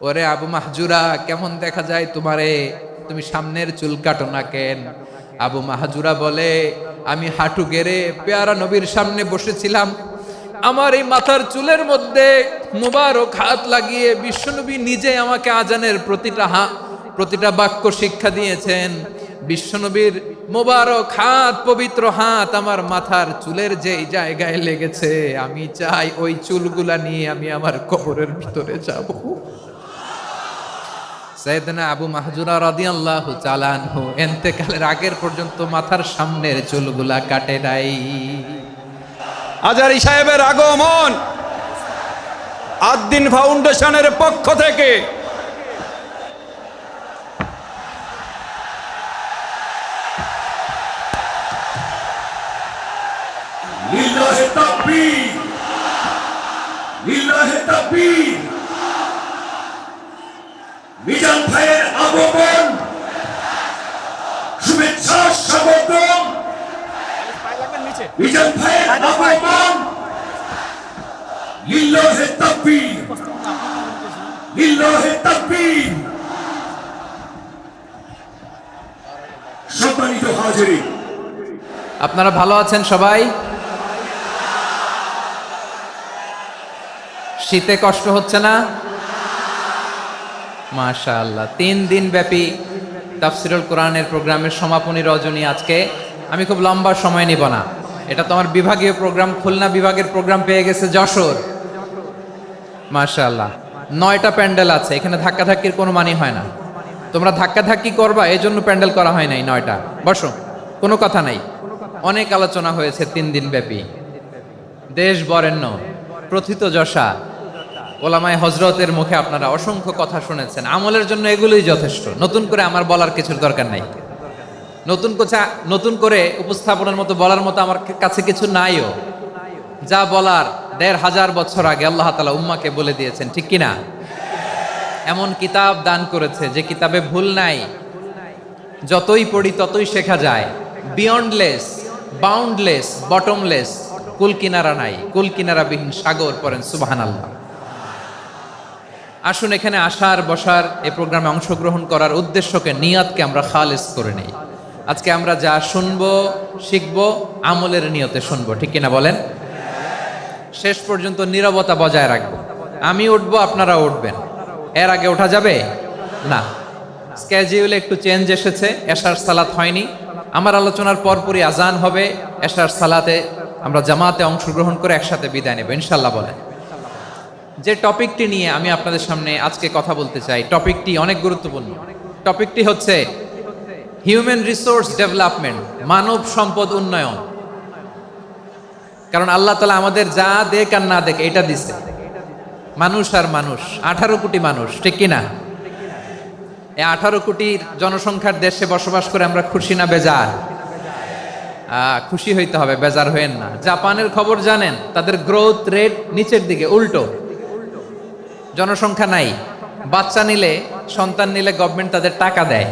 ওরে আবু মাহজুরা, কেমন দেখা যায় তোমারে, তুমি সামনের চুল কাটো না কেন? আবু মাহজুরা বলে, আমি হাঁটু গেড়ে পেয়ারা নবীর সামনে বসেছিলাম, আমার এই মাথার চুলের মধ্যে মুবারক হাত লাগিয়ে বিশ্বনবী নিজে আমাকে আজানের প্রতিটা বাক্য শিক্ষা দিয়েছেন। বিশ্বনবীর মোবারক হাত, পবিত্র হাত আমার মাথার চুলের যেই জায়গায় লেগেছে, আমি চাই ওই চুলগুলা নিয়ে আমি আমার কবরের ভিতরে যাব। সাইয়েদনা আবু মাহজুরা রাদিয়াল্লাহু তাআলা আনহু ইন্তেকালের আগের পর্যন্ত মাথার সামনের চুলগুলা কাটে নাই। আজারি সাহেবের আগমন আদ্দিন ফাউন্ডেশনের পক্ষ থেকে লিল্লাহে তাকবীর, লিল্লাহে তাকবীর। মিজান ভাইয়ের আগমন, শুভেচ্ছা স্বাগতম। মিজান ভাইয়ের আগমন, লিল্লাহে তাকবীর, লিল্লাহে তাকবীর। সম্মানিত হাজিরিন, আপনারা ভালো আছেন সবাই? শীতে কষ্ট হচ্ছে না? মাশাআল্লাহ। 3 দিন ব্যাপী তাফসিরুল কোরআনের প্রোগ্রামের সমাপনী রজনী আজকে। আমি খুব লম্বা সময় নিব না, এটা তোমার বিভাগীয় প্রোগ্রাম, খুলনা বিভাগের প্রোগ্রাম পেয়ে গেছে যশোর। মাশাআল্লাহ, 9টা প্যান্ডেল আছে, এখানে ধাক্কাধাক্কির কোনো মানি হয় না। তোমরা ধাক্কাধাক্কি করবা, এই জন্য প্যান্ডেল করা হয় নাই 9টা। বসো, কোনো কথা নাই। অনেক আলোচনা হয়েছে 3 দিন ব্যাপী, দেশ বরেণ্য প্রথিতযশা ওলামায়ে হযরতের মুখে আপনারা অসংখ্য কথা শুনেছেন। আমলের জন্য এগুলোই যথেষ্ট, নতুন করে আমার বলার কিছুর দরকার নাই। নতুন করে উপস্থাপনের মতো বলার মতো আমার কাছে কিছু নাইও। যা বলার 1500 বছর আগে আল্লাহ তাআলা উম্মাকে বলে দিয়েছেন, ঠিক কিনা? এমন কিতাব দান করেছে যে কিতাবে ভুল নাই, যতই পড়ি ততই শেখা যায়। বিয়ন্ডলেস, বাউন্ডলেস, বটমলেস, কুল কিনারা নাই, কুল কিনারাবিহীন সাগর, পড়েন সুবহানাল্লাহ। আসুন এখানে আসার, বসার, এই প্রোগ্রামে অংশগ্রহণ করার উদ্দেশ্যকে, নিয়তকে আমরা খালেস করে নেই। আজকে আমরা যা শুনবো, শিখবো, আমলের নিয়তে শুনবো, ঠিক কিনা বলেন? শেষ পর্যন্ত নীরবতা বজায় রাখবো। আমি উঠবো, আপনারা উঠবেন, এর আগে ওঠা যাবে না। স্কেজিউলে একটু চেঞ্জ এসেছে, এশার সালাত হয়নি। আমার আলোচনার পরপরই আজান হবে, এশার সালাতে আমরা জামাতে অংশগ্রহণ করে একসাথে বিদায় নেব ইনশাল্লাহ। বলেন, যে টপিকটি নিয়ে আমি আপনাদের সামনে আজকে কথা বলতে চাই, টপিকটি অনেক গুরুত্বপূর্ণ। টপিকটি হচ্ছে হিউম্যান রিসোর্স ডেভেলপমেন্ট, মানব সম্পদ উন্নয়ন। কারণ আল্লাহ তাআলা আমাদের যা দেখ আর না দেখ এটা দিছে। মানুষ আর মানুষ, 18 কোটি মানুষ, ঠিক কিনা? এই 18 কোটির জনসংখ্যার দেশে বসবাস করে আমরা খুশি না বেজার? খুশি হইতে হবে, বেজার হইেন না। জাপানের খবর জানেন? তাদের গ্রোথ রেট নিচের দিকে, উল্টো। জনসংখ্যা নাই, বাচ্চা নিলে, সন্তান নিলে গভর্নমেন্ট তাদের টাকা দেয়।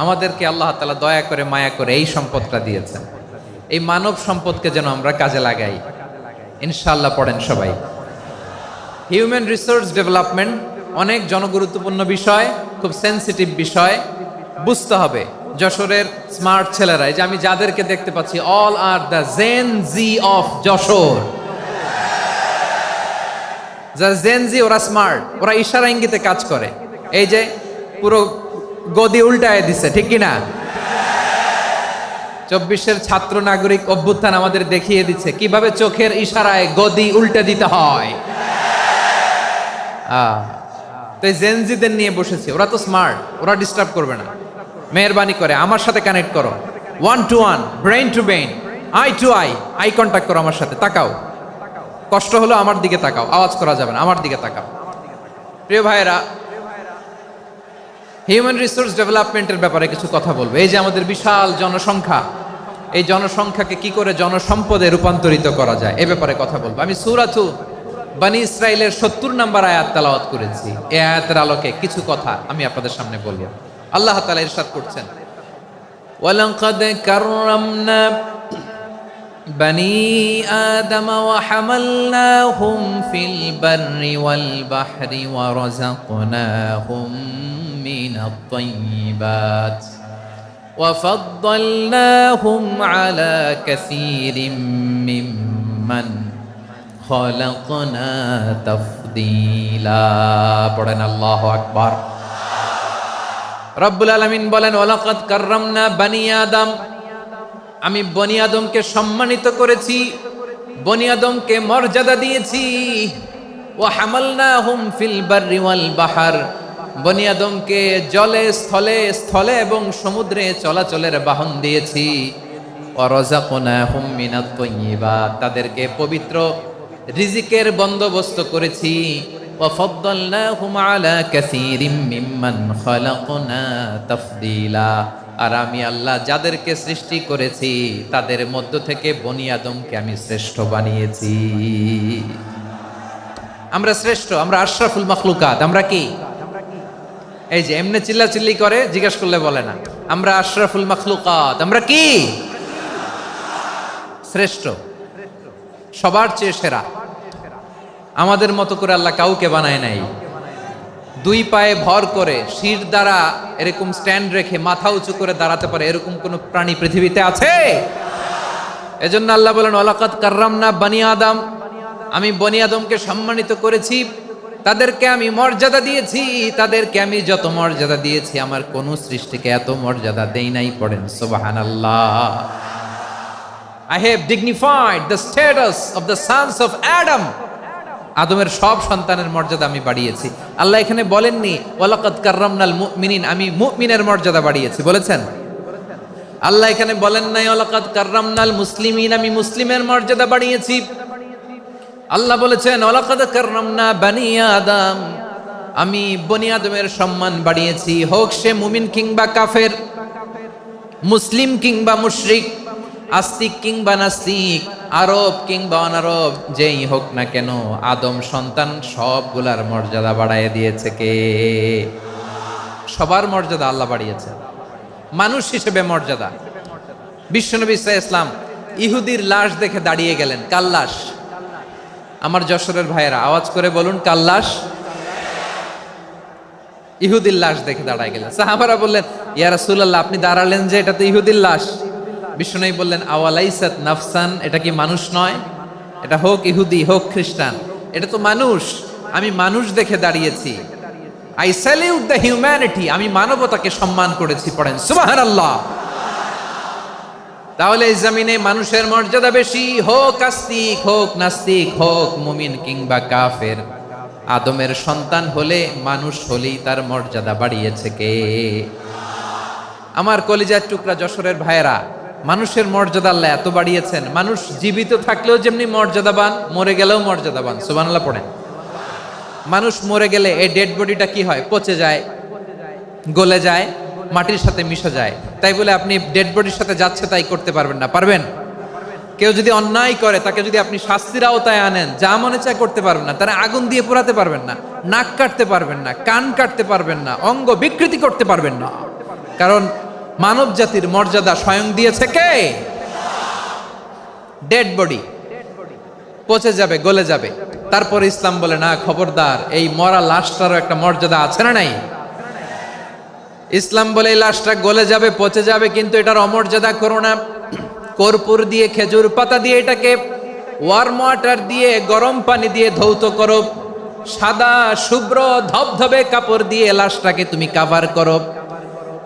আমাদেরকে আল্লাহ তাআলা দয়া করে, মায়া করে এই সম্পদটা দিয়েছেন। এই মানব সম্পদকে যেন আমরা কাজে লাগাই ইনশাআল্লাহ। পড়েন সবাই। হিউম্যান রিসোর্স ডেভেলপমেন্ট অনেক জনগুরুত্বপূর্ণ বিষয়, খুব সেন্সিটিভ বিষয়, বুঝতে হবে। যশোরের স্মার্ট ছেলেরা, এই যে আমি যাদেরকে দেখতে পাচ্ছি, all are the Gen Z of Jessore. যারা জেন জি, ওরা স্মার্ট, ওরা ইশারা ইঙ্গিতে কাজ করে। এই যে পুরো গদি উল্টায় দিছে, ঠিক কিনা? 24-এর ছাত্র নাগরিক অভ্যুত্থান আমাদের দেখিয়ে দিচ্ছে কিভাবে চোখের ইশারায় গদি উল্টে দিতে হয়। তো এই জেনজিদের নিয়ে বসেছি, ওরা তো স্মার্ট, ওরা ডিস্টার্ব করবে না। মেহরবানি করে আমার সাথে কানেক্ট করো, 1 to 1, brain to brain, eye to eye, eye contact করো আমার সাথে। তাকাও, কষ্ট হলো আমার দিকে তাকাও, আওয়াজ করা যাবে না, আমার দিকে তাকাও। প্রিয় ভাইয়েরা, হিউম্যান রিসোর্স ডেভেলপমেন্টের ব্যাপারে কিছু কথা বলবো। এই যে আমাদের বিশাল জনসংখ্যা, এই জনসংখ্যাকে কি করে জনসম্পদে রূপান্তরিত করা যায়, এ ব্যাপারে কথা বলবো। আমি সূরাতু বনী ইসরাইলের 70 নম্বর আয়াত তেলাওয়াত করেছি। এই আয়াতের আলোকে কিছু কথা আমি আপনাদের সামনে বলবো। আল্লাহ তাআলা ইরশাদ করছেন, ওয়ালাকাদ কাররামনা بني آدم وحملناهم في البر والبحر ورزقناهم من الطيبات وفضلناهم على كثير ممن خلقنا تفضيلا পড়েন আল্লাহু আকবার। রব্বুল আলামিন বলেন ওয়ালাকাদ কাররামনা বানি আদম, আমি বনি আদমকে সম্মানিত করেছি, বনি আদমকে মর্যাদা দিয়েছি। ওয়া হামালনাহুম ফিল বাররি ওয়াল বাহর, বনি আদমকে জলে স্থলে স্থলে এবং সমুদ্রে চলাচলের বাহন দিয়েছি। ওয়া রাযাকনাহুম মিনাত তাইয়্যিবাত, তাদেরকে পবিত্র রিজিকের বন্দোবস্ত করেছি। ওয়া ফাদ্দালনাহুম আলা কাসীরিম মিম্মান খালাকনা তাফদীলা, আর আমি আল্লাহ যাদেরকে সৃষ্টি করেছি তাদের মধ্য থেকে বনি আদমকে আমি শ্রেষ্ঠ বানিয়েছি। আমরা শ্রেষ্ঠ, আমরা আশরাফুল মাখলুকাত। আমরা কি? এই যে এমনি চিল্লাচিল্লি করে, জিজ্ঞেস করলে বলে না। আমরা আশরাফুল মাখলুকাত। আমরা কি? শ্রেষ্ঠ, সবার চেয়ে সেরা। আমাদের মতো করে আল্লাহ কাউকে বানায় নাই। দুই পায়ে ভর করে শির দ্বারা এরকম স্ট্যান্ড রেখে মাথা উঁচু করে দাঁড়াতে পারে এরকম কোন প্রাণী পৃথিবীতে আছে? এজন্য আল্লাহ বলেন ওয়ালাকাদ কাররামনা বানি আদম, আমি বনি আদমকে সম্মানিত করেছি, তাদেরকে আমি মর্যাদা দিয়েছি। তাদেরকে আমি যত মর্যাদা দিয়েছি আমার কোন সৃষ্টিকে এত মর্যাদা দেই নাই। পড়েন সুবহানাল্লাহ। I have dignified the status of the sons of Adam, আদমের সব সন্তানের মর্যাদা আমি বাড়িয়েছি। আল্লাহ এখানে বলেননি ওয়ালাকাদ কাররামনাল মুমিনিন, আমি মুমিনের মর্যাদা বাড়িয়েছি, বলেছেন? আল্লাহ এখানে বলেন নাই ওয়ালাকাদ কাররামনাল মুসলিমিন, আমি মুসলিমের মর্যাদা বাড়িয়েছি। আল্লাহ বলেছেন ওয়ালাকাদ কাররামনা বানি আদম, আমি বনি আদমের সম্মান বাড়িয়েছি। হোক সে মুমিন কিংবা কাফের, মুসলিম কিংবা মুশরিক, আস্তিক কিংবা নাস্তিক, আরব কিংবা অনারব, যেই হোক না কেন আদম সন্তান সবগুলার মর্যাদা বাড়ায় দিয়েছে কে? সবার মর্যাদা আল্লাহ বাড়িয়েছে। মানুষ হিসেবে মর্যাদা। বিশ্বনবী সাল্লাল্লাহু আলাইহি ওয়াসাল্লাম ইহুদির লাশ দেখে দাঁড়িয়ে গেলেন। কার লাশ? আমার যশোরের ভাইয়েরা আওয়াজ করে বলুন, কার লাশ? ইহুদির লাশ দেখে দাঁড়ায় গেলেন। সাহাবারা বললেন ইয়া রাসূলুল্লাহ, আপনি দাঁড়ালেন যে, এটা তো ইহুদির লাশ। বিশ্বনবী বললেন আওয়ালাইসাত নাফসান, এটা কি মানুষ নয়? এটা হোক ইহুদি হোক খ্রিস্টান, এটা তো মানুষ। আমি মানুষ দেখে দাঁড়িয়েছি। আই স্যালিউট দ্য হিউম্যানিটি, আমি মানবতাকে সম্মান করেছি। পড়েন সুবহানাল্লাহ। তাহলে এই জমিনে মানুষের মর্যাদা বেশি, হোক আস্তিক হোক নাস্তিক, হোক মুমিন কিংবা কাফের। আদমের সন্তান হলে, মানুষ হলেই তার মর্যাদা বাড়িয়েছে কে? আমার কলিজার টুকরা যশোরের ভাইয়েরা, মানুষের মর্যাদা আল্লাহ এত বাড়িয়েছেন। মানুষ জীবিত থাকলেও যেমনি মর্যাদাবান, মরে গেলেও মর্যাদাবান। সুবহানাল্লাহ পড়েন। মানুষ মরে গেলে এই ডেড বডিটা কি হয়? পচে যায়, গলে যায়, মাটির সাথে মিশে যায়। তাই বলে আপনি ডেড বডির সাথে যাচ্ছে তাই করতে পারবেন না? পারবেন? কেউ যদি অন্যায় করে তাকে যদি আপনি শাস্তির আওতায় আনেন, যা মনে চায় করতে পারবেন না। তারা আগুন দিয়ে পোড়াতে পারবেন না, নাক কাটতে পারবেন না, কান কাটতে পারবেন না, অঙ্গ বিকৃতি করতে পারবেন না। কারণ মানব জাতির মর্যাদা স্বয়ং দিয়েছে কে? ডেড বডি পচে যাবে, গলে যাবে। তারপর ইসলাম বলে না, খবরদার, এই মরা লাশটারও একটা মর্যাদা আছে না নাই? ইসলাম বলে এই লাশটা গলে যাবে, পচে যাবে, কিন্তু এটার অমর্যাদা করো না। কর্পূর দিয়ে, খেজুর পাতা দিয়ে, এটাকে ওয়ার্ম ওয়াটার দিয়ে, গরম পানি দিয়ে ধৌত করো। সাদা শুভ্র ধবধবে কাপড় দিয়ে লাশটাকে তুমি কাভার করো।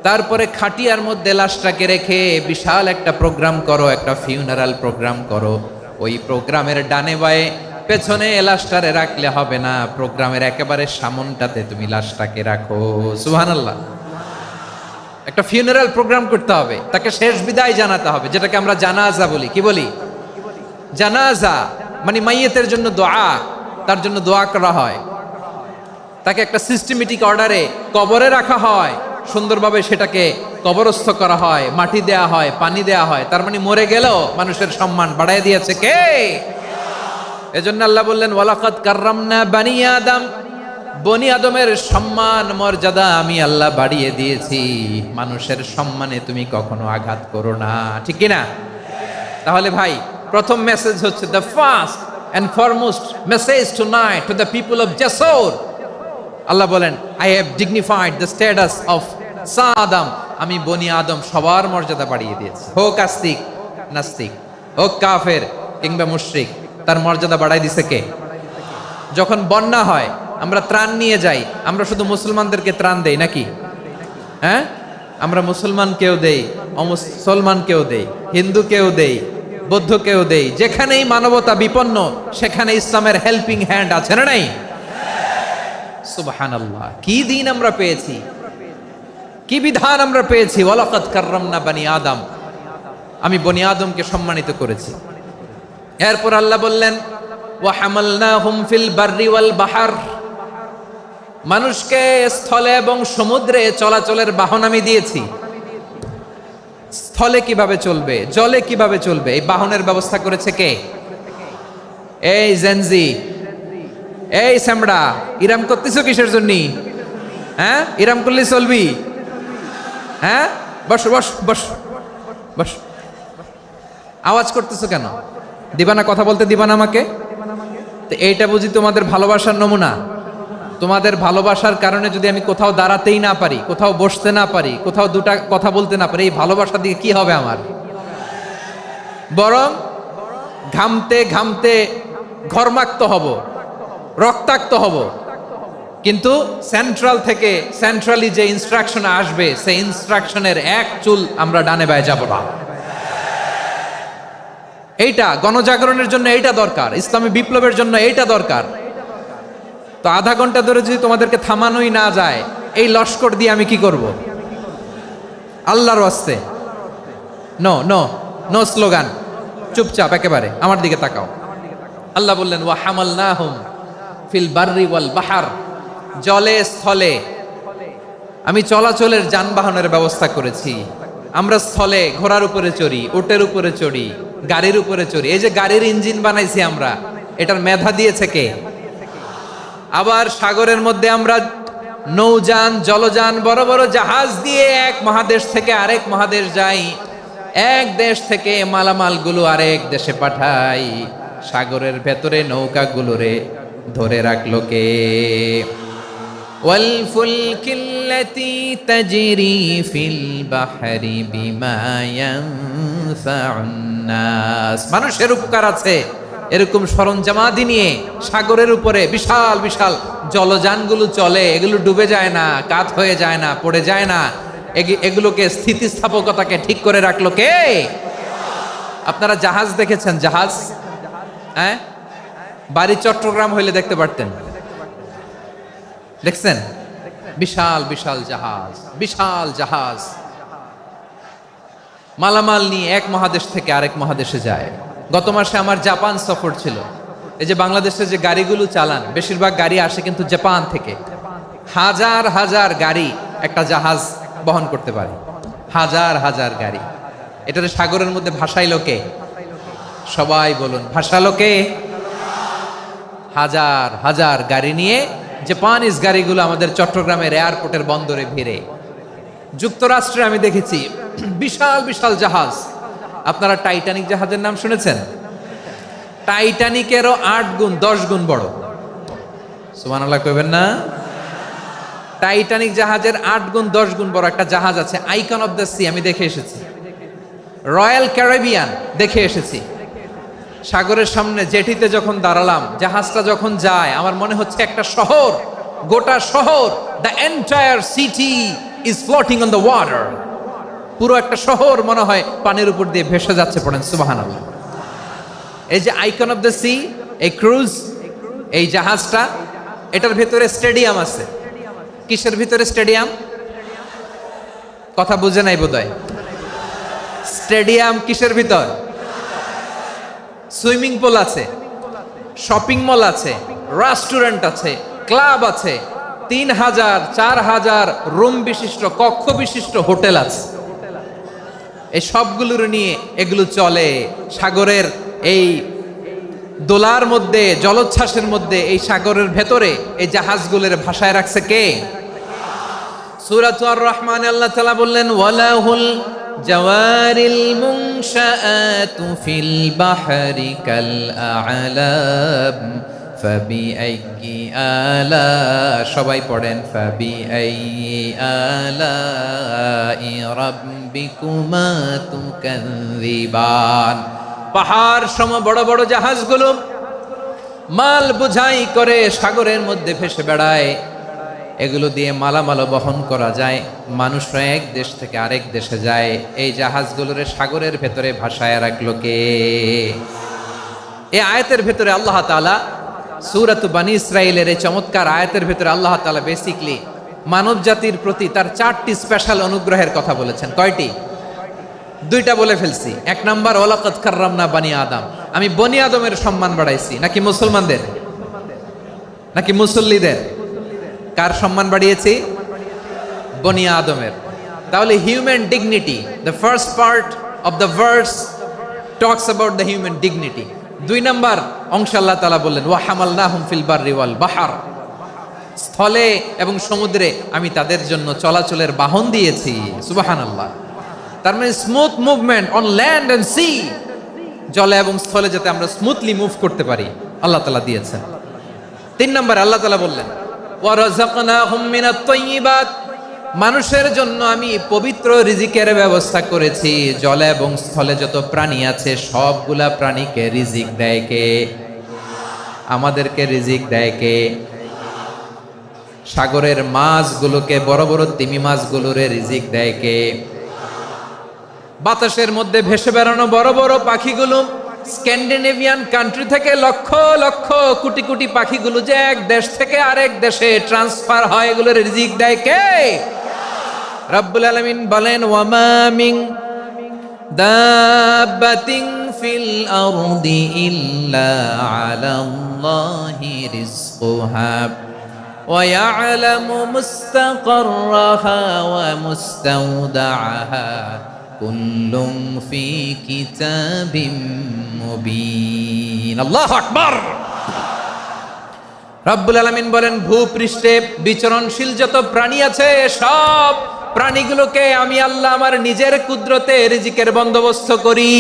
তারপরে খাটিয়ার মধ্যে লাশটাকে রেখে বিশাল একটা প্রোগ্রাম করো, একটা ফিউনারাল প্রোগ্রাম করো। ওই প্রোগ্রামের ডানে বায়ে পেছনে লাশটারে রাখলে হবে না, প্রোগ্রামের একেবারে সামনটাতে তুমি লাশটাকে রাখো। সুবহানাল্লাহ। একটা ফিউনারাল প্রোগ্রাম করতে হবে, তাকে শেষ বিদায় জানাতে হবে, যেটাকে আমরা জানাজা বলি। কি বলি? জানাজা মানে মাইয়েতের জন্য দোয়া, তার জন্য দোয়া করা হয়। তাকে একটা সিস্টেমেটিক অর্ডারে কবরে রাখা হয়, সুন্দরভাবে সেটাকে কবরস্থ করা হয়, মাটি দেয়া হয়, পানি দেয়া হয়। তার মানে মরে গেলেও মানুষের সম্মান বাড়ায় দিয়েছে কে? এজন্য আল্লাহ বললেন ওয়ালাকাদ কাররামনা বানি আদম, বনি আদমের সম্মান মর্যাদা আমি আল্লাহ বাড়িয়ে দিয়েছি। মানুষের সম্মানে তুমি কখনো আঘাত করো না, ঠিক কি না? তাহলে ভাই, প্রথম মেসেজ হচ্ছে the first and foremost message tonight to the people of জাসর। আল্লাহ বলেন, I have dignified the status of সা আদম। আমি বনি আদম সবার মর্যাদা বাড়িয়ে দিয়েছি, হোক আস্তিক নাস্তিক, হোক কাফের কিংবা মুশরিক, তার মর্যাদা বাড়াই দিছে কে? যখন বন্যা হয় আমরা ত্রাণ নিয়ে যাই, আমরা শুধু মুসলমানদেরকে ত্রাণ দেই নাকি? হ্যাঁ, আমরা মুসলমানকেও দেই, অমুসলমানকেও দেই, হিন্দুকেও দেই, বৌদ্ধকেও দেই। যেখানেই মানবতা বিপন্ন সেখানে ইসলামের হেল্পিং হ্যান্ড আছে না নাই? সুবহানাল্লাহ, কি দিন আমরা পেয়েছি, কি বিধান আমরা পেয়েছি। ওয়ালাকাদ কাররামনা বানি আদম, আমি বনি আদমকে সম্মানিত করেছি। এরপর আল্লাহ বললেন, ওয়া হামালনাহুম ফিল বাররি ওয়াল বাহর, মানুষকে স্থলে এবং সমুদ্রে চলাচলের বাহন আমি দিয়েছি। স্থলে কিভাবে চলবে, জলে কিভাবে চলবে, এই বাহনের ব্যবস্থা করেছে কে? এই জেনজি, এই স্যামড়া, ইরাম করতেছো কিসের জন্য? হ্যাঁ, ইরাম করলে চলবি? হ্যাঁ, বস বস বস বস, আওয়াজ করতেছো কেন? দিবা না, কথা বলতে দিবা না আমাকে? তো এইটা বুঝি তোমাদের ভালোবাসার নমুনা? তোমাদের ভালোবাসার কারণে যদি আমি কোথাও দাঁড়াতেই না পারি, কোথাও বসতে না পারি, কোথাও দুটা কথা বলতে না পারি, এই ভালোবাসা দিয়ে কি হবে আমার? বরং ঘামতে ঘামতে ঘর্মাক্ত হব, রক্তাক্ত হব। কিন্তু সেন্ট্রাল থেকে, সেন্ট্রালি যে ইনস্ট্রাকশন আসবে, সেই ইনস্ট্রাকশনের এক চুল আমরা ডানে বায়ে যাব না। এইটা গণজাগরণের জন্য এইটা দরকার, ইসলামী বিপ্লবের জন্য এইটা দরকার। তো আধা ঘন্টা ধরে যদি তোমাদেরকে থামানোই না যায়, এই লস্কর দিয়ে আমি কি করব? আল্লাহর ওয়াস্তে নো নো নো স্লোগান, চুপচাপ একেবারে আমার দিকে তাকাও। আল্লাহ বললেন, ওয়া হামালনাহুম ফিল বাররি ওয়াল বাহর, জলে স্থলে আমি চলাচলের যানবাহনের ব্যবস্থা করেছি। আমরা স্থলে ঘোড়ার উপরে চড়ি, উটের উপরে চড়ি, গাড়ির উপরে চড়ি। এই যে গাড়ির ইঞ্জিন বানাইছি আমরা, এটার মেধা দিয়েছে কে? আবার সাগরের মধ্যে আমরা নৌযান, জলযান, বড় বড় জাহাজ দিয়ে এক মহাদেশ থেকে আরেক মহাদেশ যাই, এক দেশ থেকে মালামালগুলো আরেক দেশে পাঠাই। সাগরের ভেতরে নৌকাগুলোরে ধরে রাখলো কে? ওয়াল ফুলকিল্লাতি তাজরি ফিল বাহরি বিমা ইয়ানফাউন নাস, মানুষের উপকার আছে এরকম সরঞ্জামাদি নিয়ে সাগরের উপরে বিশাল বিশাল জলযানগুলো চলে। এগুলো ডুবে যায় না, কাত হয়ে যায় না, পড়ে যায় না। এগুলোকে স্থিতিস্থাপকতাকে ঠিক করে রাখলো কে? আপনারা জাহাজ দেখেছেন? জাহাজ, হ্যাঁ, বাড়ি চট্টগ্রাম হইলে দেখতে পারতেন। দেখছেন? বিশাল বিশাল জাহাজ, বিশাল জাহাজ মালামাল নিয়ে এক মহাদেশ থেকে আরেক মহাদেশে যায়। গত মাসে আমার জাপান সফর ছিল। এই যে বাংলাদেশে যে গাড়িগুলো চালান, বেশিরভাগ গাড়ি আসে কিন্তু জাপান থেকে। হাজার হাজার গাড়ি একটা জাহাজ বহন করতে পারে, হাজার হাজার গাড়ি। এটাতে সাগরের মধ্যে ভাসাইলো কে? সবাই বলুন, ভাসালো কে? হাজার হাজার গাড়ি নিয়ে জাপানিজ গাড়িগুলো আমাদের চট্টগ্রামের এয়ারপোর্টের বন্দরে ভিড়ে। যুক্তরাষ্ট্রে আমি দেখেছি বিশাল বিশাল জাহাজ। আপনারা টাইটানিক জাহাজের নাম শুনেছেন? টাইটানিকেরও 8 গুণ 10 গুণ বড়। সুবহানাল্লাহ কইবেন না? টাইটানিক জাহাজের 8 গুণ 10 গুণ বড় একটা জাহাজ আছে, আইকন অফ দ্য সি। আমি দেখে এসেছি। রয়্যাল ক্যারিবিয়ান দেখে এসেছি। সাগরের সামনে জেটিতে যখন দাঁড়ালাম, জাহাজটা যখন যায়, আমার মনে হচ্ছে একটা শহর, গোটা শহর, the entire city is floating on the water. পুরো একটা শহর মনে হয় পানির উপর দিয়ে ভেসে যাচ্ছে। পড়েন সুবহানাল্লাহ। এই যে আইকন অফ দ্য সি, এই ক্রুজ, এই জাহাজটা, এটার ভিতরে স্টেডিয়াম আছে। কিসের ভিতরে স্টেডিয়াম? কথা বুঝে নাই বোধহয়। স্টেডিয়াম কিসের ভিতর? সুইমিং পুল আছে, শপিং মল আছে, রেস্টুরেন্ট আছে, ক্লাব আছে, 3000 4000 রুম বিশিষ্ট, কক্ষ বিশিষ্ট হোটেল আছে। এই সবগুলোর নিয়ে এগুলো চলে সাগরের এই দোলার মধ্যে, জলোচ্ছ্বাসের মধ্যে। এই সাগরের ভেতরে এই জাহাজগুলোর ভাষায় রাখছে কে? সূরা আর রহমানে আল্লাহ তাআলা বললেন, ওয়ালাহুল জাওয়ারিল মুনশাআতু ফিল বাহরি কাল আ'লাম ফাবিআইয়ি আলা, সবাই পড়েন ফাবিআইয়ি আলাই রাব্বিকুমা তুকাযযিবান। পাহাড় সম বড় বড় জাহাজগুলো মাল বোঝাই করে সাগরের মধ্যে ভেসে বেড়ায়, এগুলো দিয়ে মালামাল বহন করা যায়। মানুষরা এক দেশ থেকে আরেক দেশে যায়, এই জাহাজগুলোর সাগরের ভেতরে ভাসায় রাখলো কে? এই আয়াতের ভেতরে আল্লাহ তাআলা সূরাত বানী ইসরাঈলের এই চমৎকার আয়াতের ভেতরে আল্লাহ তাআলা বেসিকলি মানব জাতির প্রতি তার 4টি স্পেশাল অনুগ্রহের কথা বলেছেন। কয়টি? 2টা বলে ফেলছি। 1 নাম্বার ওয়ালাকাদ কাররামনা বানি আদম, আমি বনি আদমের সম্মান বাড়াইছি। নাকি মুসলমানদের? নাকি মুসল্লিদের? কার সম্মান বাড়িয়েছি? বনি আদমের। তাহলে human dignity, the first part of the verse talks about the human dignity. 2 number অংশে আল্লাহ তাআলা বললেন ওয়া হামালনাহুম ফিল বাররি ওয়াল বাহর, স্থলে এবং সমুদ্রে আমি তাদের জন্য চলাচলের বাহন দিয়েছি। সুবহানাল্লাহ। তার মানে smooth movement on land and sea, জলে এবং স্থলে যাতে আমরা স্মুথলি মুভ করতে পারি আল্লাহ তাআলা দিয়েছেন। 3 নম্বরে আল্লাহ তাআলা বললেন ওয়া রাযাকনাহুম মিনাত তাইয়্যিবাত, মানুষের জন্য আমি পবিত্র রিজিকের ব্যবস্থা করেছি। জলে এবং স্থলে যত প্রাণী আছে সবগুলা প্রাণীকে রিজিক দেয় কে? আমাদেরকে রিজিক দেয় কে? সাগরের মাছগুলোকে, বড় বড় তিমি মাছগুলোরে রিজিক দেয় কে? বাতাসের মধ্যে ভেসে বেড়ানো বড় বড় পাখিগুলো, স্ক্যান্ডিনেভিয়ান কান্ট্রি থেকে লক্ষ লক্ষ কোটি কোটি পাখিগুলো যে এক দেশ থেকে আরেক দেশে ট্রান্সফার হয়, এগুলোর রিজিক দেয় কে? রব্বুল আলামিন বলেন ওয়ামা মিন দাব্বাতিন ফিল আরদি ইল্লা আলাল্লাহি রিজকুহা ওয়া ইয়ালামু মুস্তাকাররাহা ওয়া মুস্তাওদাআহা কুল্লুম ফি কিতাবিম মুবিন। আল্লাহু আকবার। রব্বুল আলামিন বলেন ভূপৃষ্ঠে বিচরণশীল যত প্রাণী আছে সব প্রাণীগুলোকে আমি আল্লাহ আমার নিজের কুদরতে রিজিকের বন্দোবস্ত করি।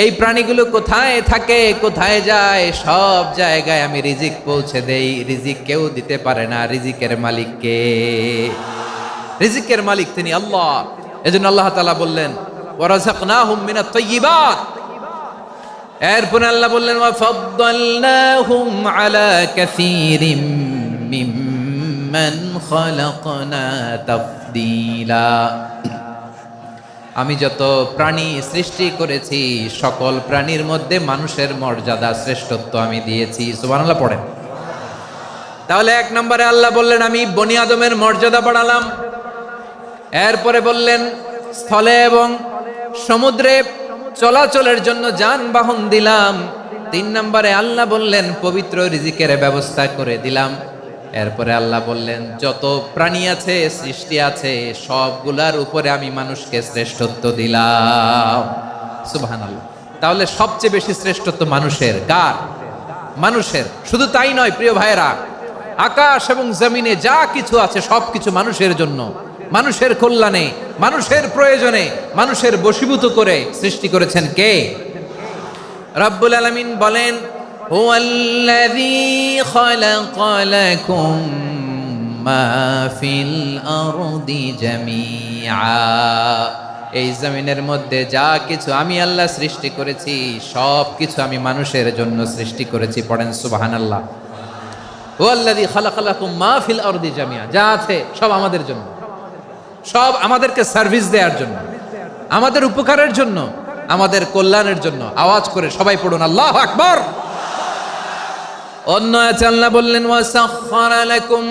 এই প্রাণীগুলো কোথায় থাকে, কোথায় যায়, সব জায়গায় আমি রিজিক পৌঁছে দেই। রিজিক কেউ দিতে পারে না, রিজিকের মালিক কে? রিজিকের মালিক তিনি আল্লাহ। এজন্য আল্লাহ তাআলা বললেন ওয়া রাযাকনাহুম মিনাত তাইয়্যিবাত। এরপর আল্লাহ বললেন ওয়া ফাদ্দালনাহুম আলা কাসীরিম মিম্মান খালাকনা তাফদীলা। আমি যত প্রাণী সৃষ্টি করেছি সকল প্রাণীর মধ্যে মানুষের মর্যাদা শ্রেষ্ঠত্ব আমি দিয়েছি। সুবহানাল্লাহ পড়েন। তাহলে 1 নম্বরে আল্লাহ বললেন আমি বনি আদমের মর্যাদা বাড়ালাম। এরপরে বললেন স্থলে এবং সমুদ্রে চলাচলের জন্য যানবাহন দিলাম। 3 নম্বরে আল্লাহ বললেন পবিত্র রিজিকের ব্যবস্থা করে দিলাম। এরপরে আল্লাহ বললেন যত প্রাণী আছে, সৃষ্টি আছে, সবগুলার উপরে আমি মানুষকে শ্রেষ্ঠত্ব দিলাম। সুবহানাল্লাহ। তাহলে সবচেয়ে বেশি শ্রেষ্ঠত্ব মানুষের। কার? মানুষের। শুধু তাই নয় প্রিয় ভাইরা, আকাশ এবং জমিনে যা কিছু আছে সবকিছু মানুষের জন্য, মানুষের কল্যাণে, মানুষের প্রয়োজনে, মানুষের বশীভূত করে সৃষ্টি করেছেন কে? রব্বুল আলামিন বলেন হুয়াল্লাযী খালাকা লাকুম মা ফিল আরদি জামিআ। এই জমিনের মধ্যে যা কিছু আমি আল্লাহ সৃষ্টি করেছি সব কিছু আমি মানুষের জন্য সৃষ্টি করেছি। পড়েন সুবহানাল্লাহ। হুয়াল্লাযী খালাকা লাকুম মা ফিল আরদি জামিআ, যা আছে সব আমাদের জন্য, সব আমাদেরকে সার্ভিস দেওয়ার জন্য, আমাদের উপকারের জন্য, আমাদের কল্যাণের জন্য। আওয়াজ করে সবাই পড়ুন আল্লাহু আকবার। অন্য আয়াতে আল্লাহ বললেন ওয়াসাখখারা লাকুম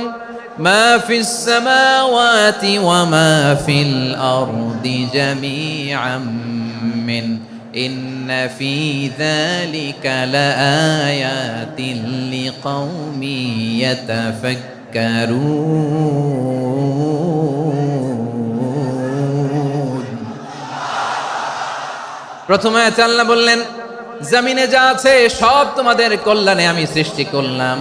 মা ফিস সামাওয়াতি ওয়া মা ফিল আরদি জামিআম মিন ইন্না ফি যালিকা লাআয়াতিন লিকাউমি ইয়াতাফাক্কারুন। প্রথমে আয়াতে আল্লাহ বললেন জমিনে যা আছে সব তোমাদের কল্যাণে আমি সৃষ্টি করলাম।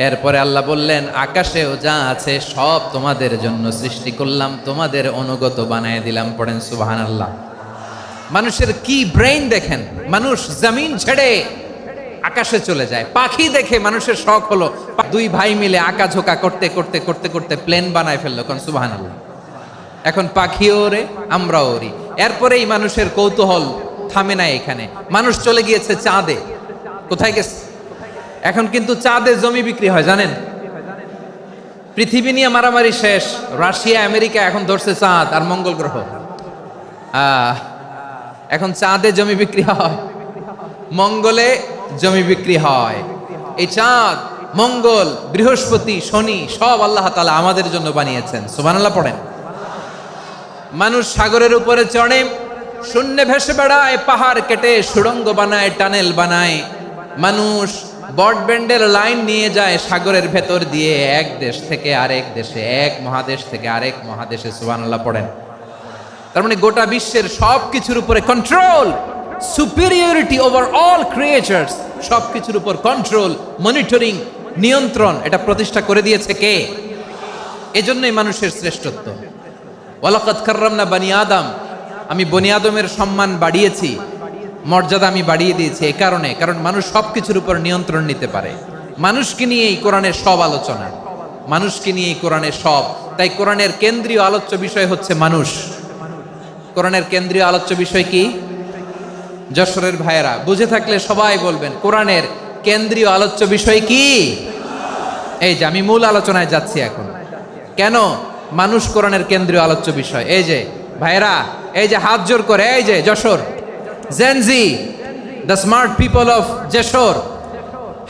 এরপরে আল্লাহ বললেন, আকাশেও যা আছে সব তোমাদের জন্য সৃষ্টি করলাম, তোমাদের অনুগত বানায় দিলাম। পড়েন সুবহানাল্লাহ। মানুষের কি ব্রেইন দেখেন, মানুষ জমিন ছেড়ে আকাশে চলে যায়। পাখি দেখে মানুষের শখ হলো, দুই ভাই মিলে আঁকাঝোঁকা করতে করতে করতে করতে প্লেন বানায় ফেললো। কোন সুবহানাল্লাহ। এখন পাখিও ওরে, আমরাও ওরি। এরপরেই মানুষের কৌতূহল থামে না এখানে, মানুষ চলে গিয়েছে চাঁদে। কোথায় গেছে? এখন কিন্তু চাঁদে জমি বিক্রি হয় জানেন। পৃথিবী নিয়ে মারামারি শেষ, রাশিয়া আমেরিকা এখন ধরছে চাঁদ আর মঙ্গল গ্রহ। এখন চাঁদে জমি বিক্রি হয়, মঙ্গলে জমি বিক্রি হয়। এই চাঁদ, মঙ্গল, বৃহস্পতি, শনি সব আল্লাহ তাআলা আমাদের জন্য বানিয়েছেন। সুবহানাল্লাহ পড়েন। মানুষ সাগরের উপরে চড়ে, শূন্যে ভেসে বেড়ায়, পাহাড় কেটে সুড়ঙ্গ বানায়, টানেল বানায়। মানুষ ব্রডব্যান্ডের লাইন নিয়ে যায় সাগরের ভেতর দিয়ে, এক দেশ থেকে আরেক দেশে, এক মহাদেশ থেকে আরেক মহাদেশে। সুবহানাল্লাহ পড়েন। তার মানে গোটা বিশ্বের সব কিছুর উপরে control, superiority over all creatures, সব কিছুর উপর কন্ট্রোল, মনিটরিং, নিয়ন্ত্রণ, এটা প্রতিষ্ঠা করে দিয়েছে কে? এজন্যই মানুষের শ্রেষ্ঠত্ব। ওয়ালাকাদ কাররামনা বানি আদম, আমি বনি আদমের সম্মান বাড়িয়েছি, মর্যাদা আমি বাড়িয়ে দিয়েছি। এই কারণে, কারণ মানুষ সব কিছুর উপর নিয়ন্ত্রণ নিতে পারে। মানুষকে নিয়ে এই কোরআনের সব আলোচনা, মানুষকে নিয়ে এই কোরআনের সব। তাই কোরআনের কেন্দ্রীয় আলোচ্য বিষয় হচ্ছে মানুষ। কোরআনের কেন্দ্রীয় আলোচ্য বিষয় কি? যশোরের ভাইয়েরা বুঝে থাকলে সবাই বলবেন, কোরআনের কেন্দ্রীয় আলোচ্য বিষয় কি? এই যে আমি মূল আলোচনায় যাচ্ছি এখন। কেন মানুষ কোরআনের কেন্দ্রীয় আলোচ্য বিষয়? এই যে ভাইয়েরা, এই যে হাত জোর করে, এই যে Jessore Gen Z, the smart people of Jessore,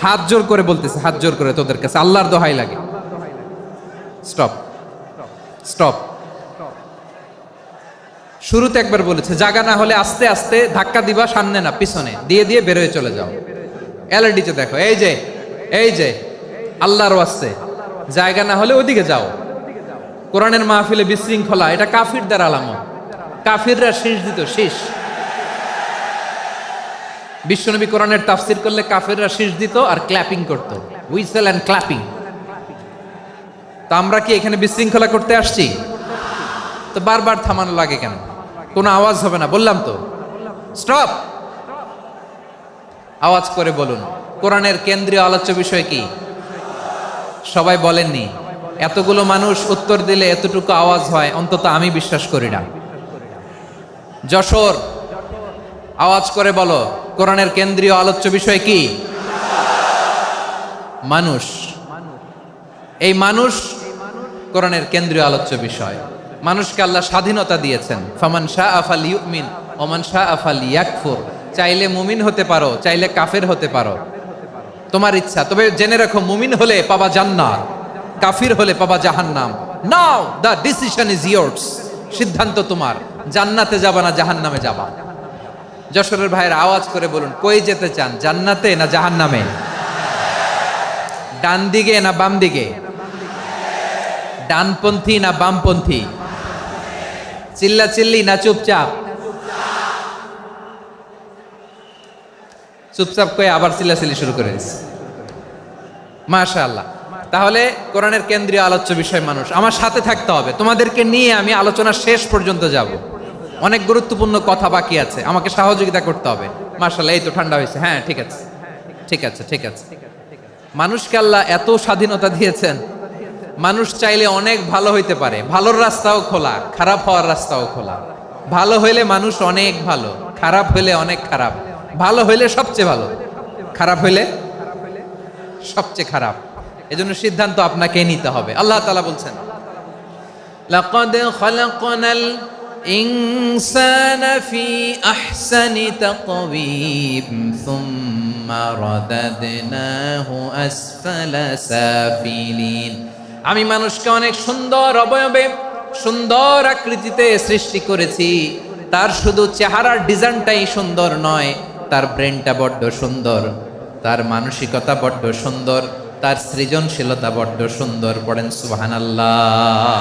হাত জোর করে বলতেছে, হাত জোর করে তোদের কাছে আল্লাহর দোহাই লাগে, স্টপ স্টপ। শুরুতে একবার বলেছে, জায়গা না হলে আস্তে আস্তে ধাক্কা দিবা, সামনে না পিছনে, দিয়ে দিয়ে বেরোয় চলে যাও। এলইডিতে দেখো, এই যে এই যে আল্লাহর ওয়াস্তে জায়গা না হলে ওদিকে যাও। কোরআনের মাহফিলে বিশৃঙ্খলা, এটা কাফিরদের আলামত। কাফিররা শীষ দিত, শীষ। বিশ্বনবী কোরআনের তাফসির করলে কাফিররা শীষ দিত আর ক্ল্যাপিং করত, হুইসেল এন্ড ক্ল্যাপিং। তো আমরা কি এখানে বিশৃঙ্খলা করতে আসছি? তো বারবার থামানো লাগে কেন? কোনো আওয়াজ হবে না, বললাম তো, স্টপ। আওয়াজ করে বলুন, কোরআনের কেন্দ্রীয় আলোচ্য বিষয় কি? সবাই বলেননি। এতগুলো মানুষ উত্তর দিলে এতটুকু আওয়াজ হয়, অন্তত আমি বিশ্বাস করি না। যশোর, আওয়াজ করে বলো, কোরআনের কেন্দ্রীয় আলোচ্য বিষয় কি? মানুষ। এই মানুষ কোরআনের কেন্দ্রীয় আলোচ্য বিষয়। মানুষকে আল্লাহ স্বাধীনতা দিয়েছেন। ফামান শাআ ফালইউমিন ওয়া মান শাআ ফালইয়াকফুর। চাইলে মুমিন হতে পারো, চাইলে কাফের হতে পারো, তোমার ইচ্ছা। তবে জেনে রাখো, মুমিন হলে পাবা জান্নাত, কাফির হলে পাবা জাহান্নাম। নাও দ্য ডিসিশন ইজ ইয়ার্স। সিদ্ধান্ত তোমার, জান্নাতে যাবা না জাহান্নামে যাবা। যশোরের ভাইয়ের আওয়াজ করে বলুন, কই যেতে চান, জান্নাতে না জাহান্নামে? ডান দিকে না বাম দিকে? ডানপন্থী না বামপন্থী? চিল্লা চিল্লি না চুপচাপ? চুপচাপ কয়ে আবার চিল্লাচিল্লি শুরু করে দিচ্ছে। মাশাআল্লাহ। তাহলে কোরআনের কেন্দ্রীয় আলোচ্য বিষয় মানুষ। আমার সাথে থাকতে হবে, তোমাদেরকে নিয়ে আমি আলোচনা শেষ পর্যন্ত যাব। অনেক গুরুত্বপূর্ণ কথা বাকি আছে, আমাকে সহযোগিতা করতে হবে। মাশাআল্লাহ, এই তো ঠান্ডা হয়েছে। হ্যাঁ, ঠিক আছে ঠিক আছে ঠিক আছে। মানুষকে আল্লাহ এত স্বাধীনতা দিয়েছেন, মানুষ চাইলে অনেক ভালো হইতে পারে। ভালোর রাস্তাও খোলা, খারাপ হওয়ার রাস্তাও খোলা। ভালো হইলে মানুষ অনেক ভালো, খারাপ হইলে অনেক খারাপ। ভালো হইলে সবচেয়ে ভালো, খারাপ হইলে সবচেয়ে খারাপ। এজন্য সিদ্ধান্ত আপনাকে নিতে হবে। আল্লাহ তাআলা বলছেন, লাকাদ খালাকনাল ইনসানা ফি আহসানি তাকওয়িম সুম্মা রাদাদনাহু আসফালা সাফিলিন। আমি মানুষকে অনেক সুন্দর অবয়বে, সুন্দর আকৃতিতে সৃষ্টি করেছি। তার শুধু চেহারার ডিজাইনটাই সুন্দর নয়, তার ব্রেনটা বড্ড সুন্দর, তার মানসিকতা বড্ড সুন্দর, তার সৃজনশীলতা বড্ড সুন্দর। পড়েন সুবহানাল্লাহ।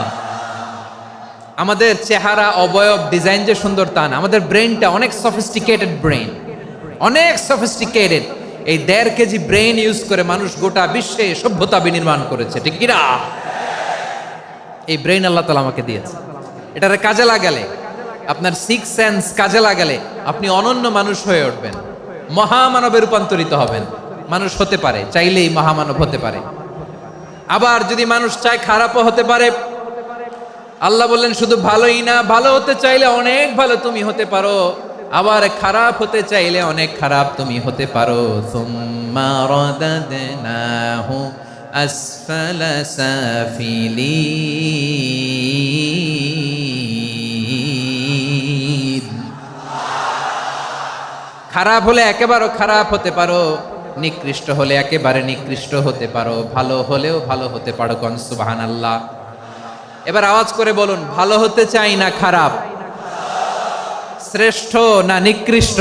আমাদের চেহারা, অবয়ব, ডিজাইন যে সুন্দর তা না, আমাদের ব্রেনটা অনেক সফিস্টিকেটেড ব্রেন, অনেক সফিস্টিকেটেড। এই 1.5 কেজি ব্রেন ইউজ করে মানুষ গোটা বিশ্বে সভ্যতা বিনির্মাণ করেছে, ঠিক কিনা? এই ব্রেন আল্লাহ তাআলা আমাকে দিয়েছে। এটারে কাজে লাগালে, আপনার 6 সেন্স কাজে লাগালে আপনি অনন্য মানুষ হয়ে উঠবেন, মহামানবে রূপান্তরিত হবেন। মানুষ হতে পারে, চাইলেই মহামানব হতে পারে। আবার যদি মানুষ চায় খারাপও হতে পারে। আল্লাহ বললেন শুধু ভালোই না, ভালো হতে চাইলে অনেক ভালো তুমি হতে পারো, আবার খারাপ হতে চাইলে অনেক খারাপ তুমি হতে পারো। সুম্মা রাদাদনাহু আসফালা সাফিলিন। খারাপ হলে একেবারে খারাপ হতে পারো, নিকৃষ্ট হলে একেবারে নিকৃষ্ট হতে পারো, ভালো হলেও ভালো হতে পারো। কোন সুবহানাল্লাহ। এবার আওয়াজ করে বলুন, ভালো হতে চাই না খারাপ, শ্রেষ্ঠ না নিকৃষ্ট?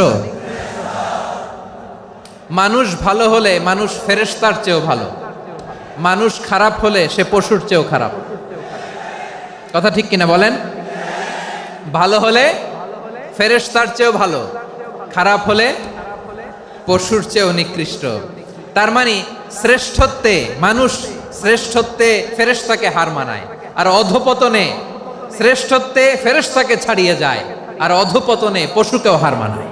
মানুষ ভালো হলে মানুষ ফেরেশতার চেয়েও ভালো, মানুষ খারাপ হলে সে পশুর চেয়েও খারাপ। কথা ঠিক কিনা বলেন? ভালো হলে ফেরেশতার চেয়েও ভালো, খারাপ হলে পশুর চেয়েও নিকৃষ্ট। তার মানে শ্রেষ্ঠত্বে মানুষ, শ্রেষ্ঠত্বে ফেরেশতাকে হার মানায়, আর অধপতনে শ্রেষ্ঠত্বে ফেরেশতাকে ছাড়িয়ে যায়, আর অধপতনে পশুকেও হার মানায়।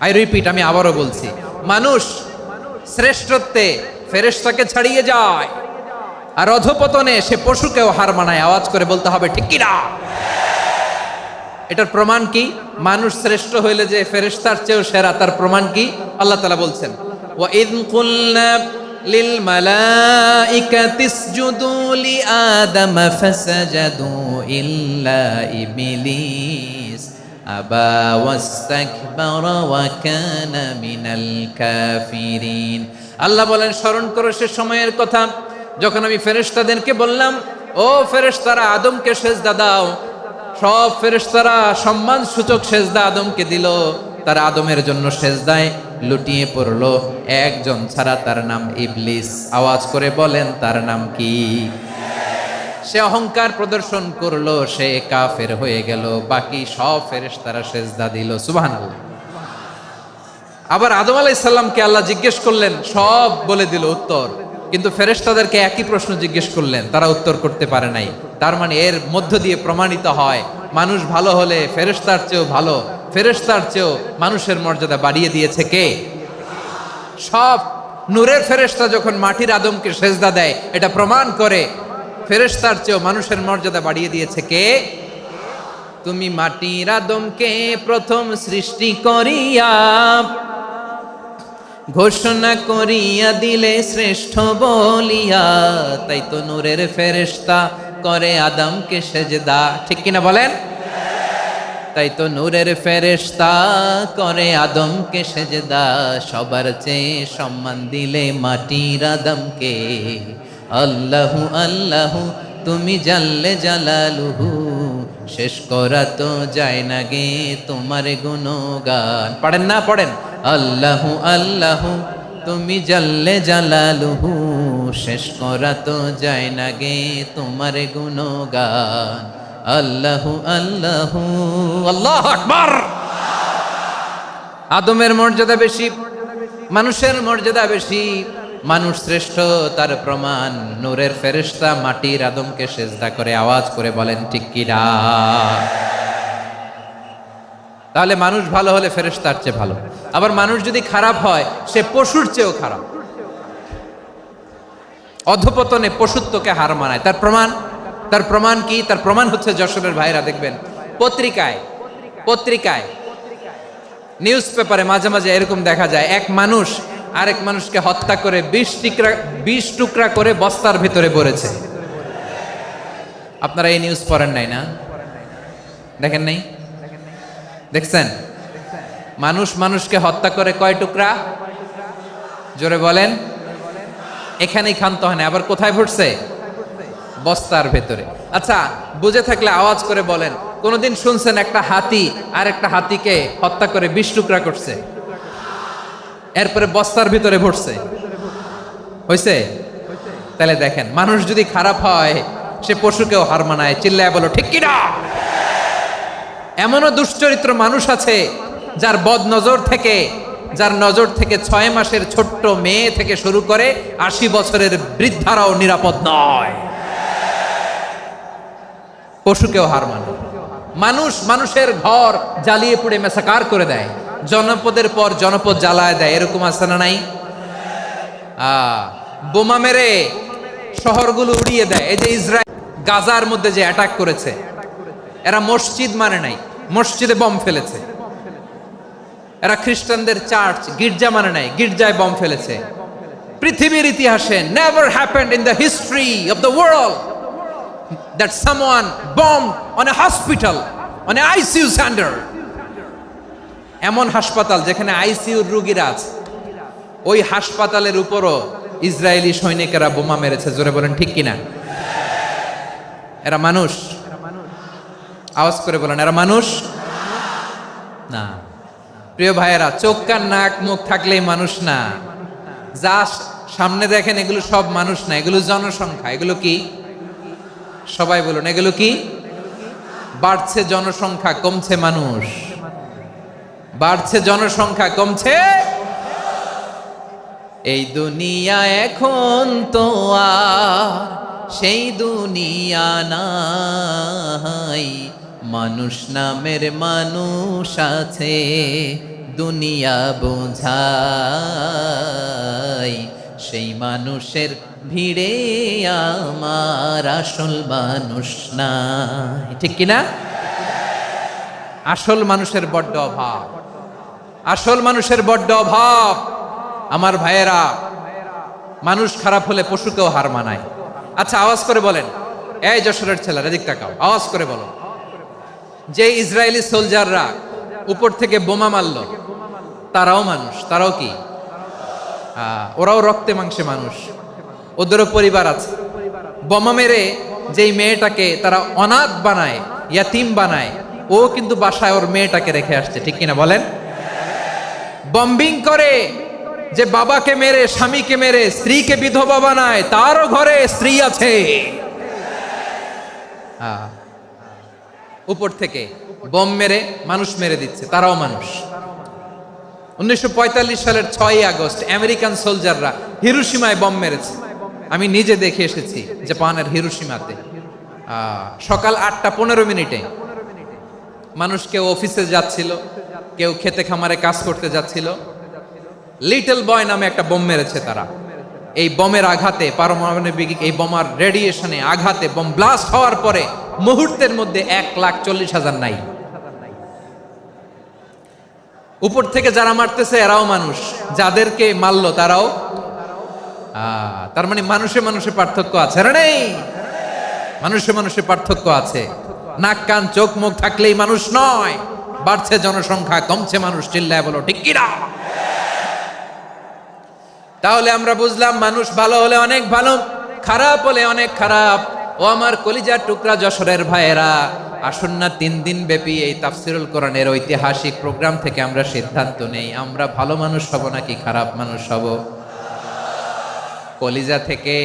আই রিপিট, আমি আবারও বলছি, মানুষ শ্রেষ্ঠত্বে ফেরেশতাকে ছাড়িয়ে যায়, আর অধপতনে সে পশুকেও হার মানায়। আওয়াজ করে বলতে হবে ঠিক কি না? এটার প্রমাণ কি? মানুষ শ্রেষ্ঠ হইলে যে ফেরেশতার চেয়েও সেরা, তার প্রমাণ কি? আল্লাহ তাআলা বলছেন, ওয়া ইয কুলনা লিল মালাইকাতি ইসজুদু লি আদম ফাসাজাদু ইল্লা ইবলিস আবা ওয়াস্তাকবারা ওয়া কানা মিনাল কাফিরিন। আল্লাহ বলেন, স্মরণ করো সে সময়ের কথা যখন আমি ফেরেশতাদেরকে বললাম, ও ফেরেশতারা আদমকে সেজদা দাও। সব ফেরেশতারা সম্মান সূচক সেজদা আদমকে দিল, তারা আদমের জন্য সেজদায় লুটিয়ে পড়লো, একজন ছাড়া, তার নাম ইবলিস। আওয়াজ করে বলেন তার নাম কি? সে অহংকার প্রদর্শন করলো, সে কাফের হয়ে গেল, বাকি সব ফেরেশতারা সেজদা দিল। সুবহানাল্লাহ। আবার আদম আলাইহিস সালামকে আল্লাহ জিজ্ঞেস করলেন, সব বলে দিল উত্তর, কিন্তু ফেরেশতাদেরকে একই প্রশ্ন জিজ্ঞেস করলেন, তারা উত্তর করতে পারে নাই। তার মানে এর মধ্য দিয়ে প্রমাণিত হয়, মানুষ ভালো হলে ফেরেশতার চেয়েও ভালো, ফেরেশতার চেয়েও মানুষের মর্যাদা বাড়িয়ে দিয়েছে কে? সব নূরের ফেরেশতা যখন মাটির আদমকে সেজদা দেয়, এটা প্রমাণ করে ফেরেশতার চেয়েও মানুষের মর্যাদা বাড়িয়ে দিয়েছে কে? তুমি মাটির আদমকে প্রথম সৃষ্টি করিয়া ঘোষণা করিয়া দিলে শ্রেষ্ঠ বলিয়া, তাই তো নূরের ফেরেশতা করে আদমকে সেজদা। ঠিক কিনা বলেন? তাই তো নূরের ফেরেশতা করে আদমকে সেজদা, সবার চেয়ে সম্মান দিলে মাটির আদমকে। আল্লাহু আল্লাহু তুমি জাল্লে জালালুহু, শেষ করা তো যায় না গে তোমার গুণগান। পড়েন না? পড়েন। আল্লাহু আল্লাহু তুমি জাল্লে জালালুহু, শেষ করা তো যায় না গে তোমার গুণগান। আল্লাহু আল্লাহু আল্লাহু আকবার। আদমের মর্যাদা বেশি, মানুষের মর্যাদা বেশি, মানুষ শ্রেষ্ঠ তার প্রমাণ নূরের ফেরেশতা মাটির আদমকে সেজদা করে। আওয়াজ করে বলেন ঠিক কি না? তাহলে মানুষ ভালো হলে ফেরেশতার চেয়ে ভালো, আবার মানুষ যদি খারাপ হয় সে পশুর চেয়েও খারাপ, অধপতনে পশুত্বকে হার মানায়। তার প্রমাণ, তার প্রমাণ কি? তার প্রমাণ হচ্ছে যশোরের ভাইরা দেখবেন পত্রিকায় নিউজ পেপারে মাঝে মাঝে এরকম দেখা যায়, এক মানুষ আরেক মানুষকে হত্যা করে 20 টুকরা করে বস্তার ভিতরে ভরেছে। আপনারা এই নিউজ পড়েন নাই না? দেখেন নাই? দেখছেন? মানুষ মানুষকে হত্যা করে কয় টুকরা? জোরে বলেন। এখানেই ক্ষান্ত হয় না, আবার কোথায় ভরছে? বস্তার ভেতরে। আচ্ছা, বুঝে থাকলে আওয়াজ করে বলেন, কোনদিন শুনছেন একটা হাতি আর একটা হাতিকে হত্যা করে 20 টুকরা করছে, এরপরে বস্তার ভিতরে ভরছে? হয়েছে? তাহলে দেখেন, মানুষ যদি খারাপ হয় সে পশুকেও হার মানায়। চিল্লায় বলো ঠিক কি না? এমনও দুশ্চরিত্র মানুষ আছে যার বদ নজর থেকে যার নজর থেকে 6 মাসের ছোট্ট মেয়ে থেকে শুরু করে 80 বছরের বৃদ্ধারাও নিরাপদ নয়। পশুকেও হার মানে। মানুষের ঘর জ্বালিয়ে পুড়ে মেসাকার করে দেয়, জনপদের পর জনপদ জ্বালায় দেয়, এরকম আছে না নাই? বোমা মেরে শহরগুলো উড়িয়ে দেয়। এই যে ইসরায়েল গাজার মধ্যে যে অ্যাটাক করেছে, এরা মসজিদ মানে নাই, মসজিদে বম ফেলেছে। এরা খ্রিস্টানদের চার্চ গির্জা মানে নাই, গির্জায় বম ফেলেছে। পৃথিবীর ইতিহাসে never happened in the history of the world that someone bombed on a hospital, on a ICU center. এমন হাসপাতাল যেখানে আইসিইউর রোগীরা আছে, ওই হাসপাতালের উপরও ইসরায়েলি সৈনিকেরা বোমা মেরেছে। জোরে বলেন ঠিক কিনা? এরা মানুষ? আওয়াজ করে বলেন, এরা মানুষ না। প্রিয় ভাইয়েরা, চোখ কান নাক মুখ থাকলেই মানুষ না। যা সামনে দেখেন এগুলো সব মানুষ না, এগুলো জনসংখ্যা। এগুলো কি? সবাই বলুন, এগুলো কি? বাড়ছে জনসংখ্যা, কমছে মানুষ। বাড়ছে জনসংখ্যা, কমছে। এই দুনিয়া এখন তো আর সেই দুনিয়া নাই, মানুষ নামের মানুষ আছে, দুনিয়া বোঝাই, সেই মানুষের ভিড়ে আমার আসল মানুষ নাই। ঠিক কিনা? আসল মানুষের বড্ড অভাব, আসল মানুষের বড্ড অভাব। আমার ভাইয়েরা, মানুষ খারাপ হলে পশুকেও হার মানায়। আচ্ছা, আওয়াজ করে বলেন, এই যশোরের ছেলেরা এদিক তাকাও, আওয়াজ করে বলো, যে ইসরায়েলি সোলজাররা উপর থেকে বোমা মারলো, তারাও মানুষ? তারাও কি? ওরাও রক্তে মাংসে মানুষ, ওদেরও পরিবার আছে। বোমা মেরে যেই মেয়েটাকে তারা অনাথ বানায়, ইয়াতিম বানায়, ও কিন্তু বাসায় ওর মেয়েটাকে রেখে আসছে। ঠিক কিনা বলেন? বম্বিং করে যে বাবাকে মেরে, স্বামীকে মেরে স্ত্রীকে বিধবা বানায়, তারও ঘরে স্ত্রী আছে। উপর থেকে বম মেরে মানুষ মেরে দিচ্ছে, তারাও মানুষ। 1945 সালের 6 আগস্ট আমেরিকান সোলজাররা হিরোশিমায় বম মেরেছে। আমি নিজে দেখে এসেছি জাপানের হিরোশিমাতে। সকাল 8:15 মানুষ কেউ অফিসে যাচ্ছিল, কেউ খেতে খামারে কাজ করতে যাচ্ছিল। লিটল বয় নামে একটা বোম মেরেছে তারা। এই বোমের আঘাতে, পারমাণবিক এই বোমার রেডিয়েশনে আঘাতে, বোম ব্লাস্ট হওয়ার পরে মুহূর্তের মধ্যে 1,40,000 নাই। উপর থেকে যারা মারতেছে এরাও মানুষ, যাদেরকে মারলো তারাও। তার মানে মানুষে মানুষে পার্থক্য আছে না? নেই? মানুষে মানুষে পার্থক্য আছে। নাক কান চোখ মুখ থাকলেই মানুষ নয়। বাড়ছে জনসংখ্যা, কমছে মানুষ। চিল্লায় বলো ঠিক কিনা? তাহলে আমরা বুঝলাম, মানুষ ভালো হলে অনেক ভালো, খারাপ হলে অনেক খারাপ। ও আমার কলিজার টুকরা যশোরের ভাইয়েরা, আসুন না 3 দিন ব্যাপী এই তাফসিরুল কোরআনের ঐতিহাসিক প্রোগ্রাম থেকে আমরা সিদ্ধান্ত নেই, আমরা ভালো মানুষ হব নাকি খারাপ মানুষ হব। কলিজা থেকে,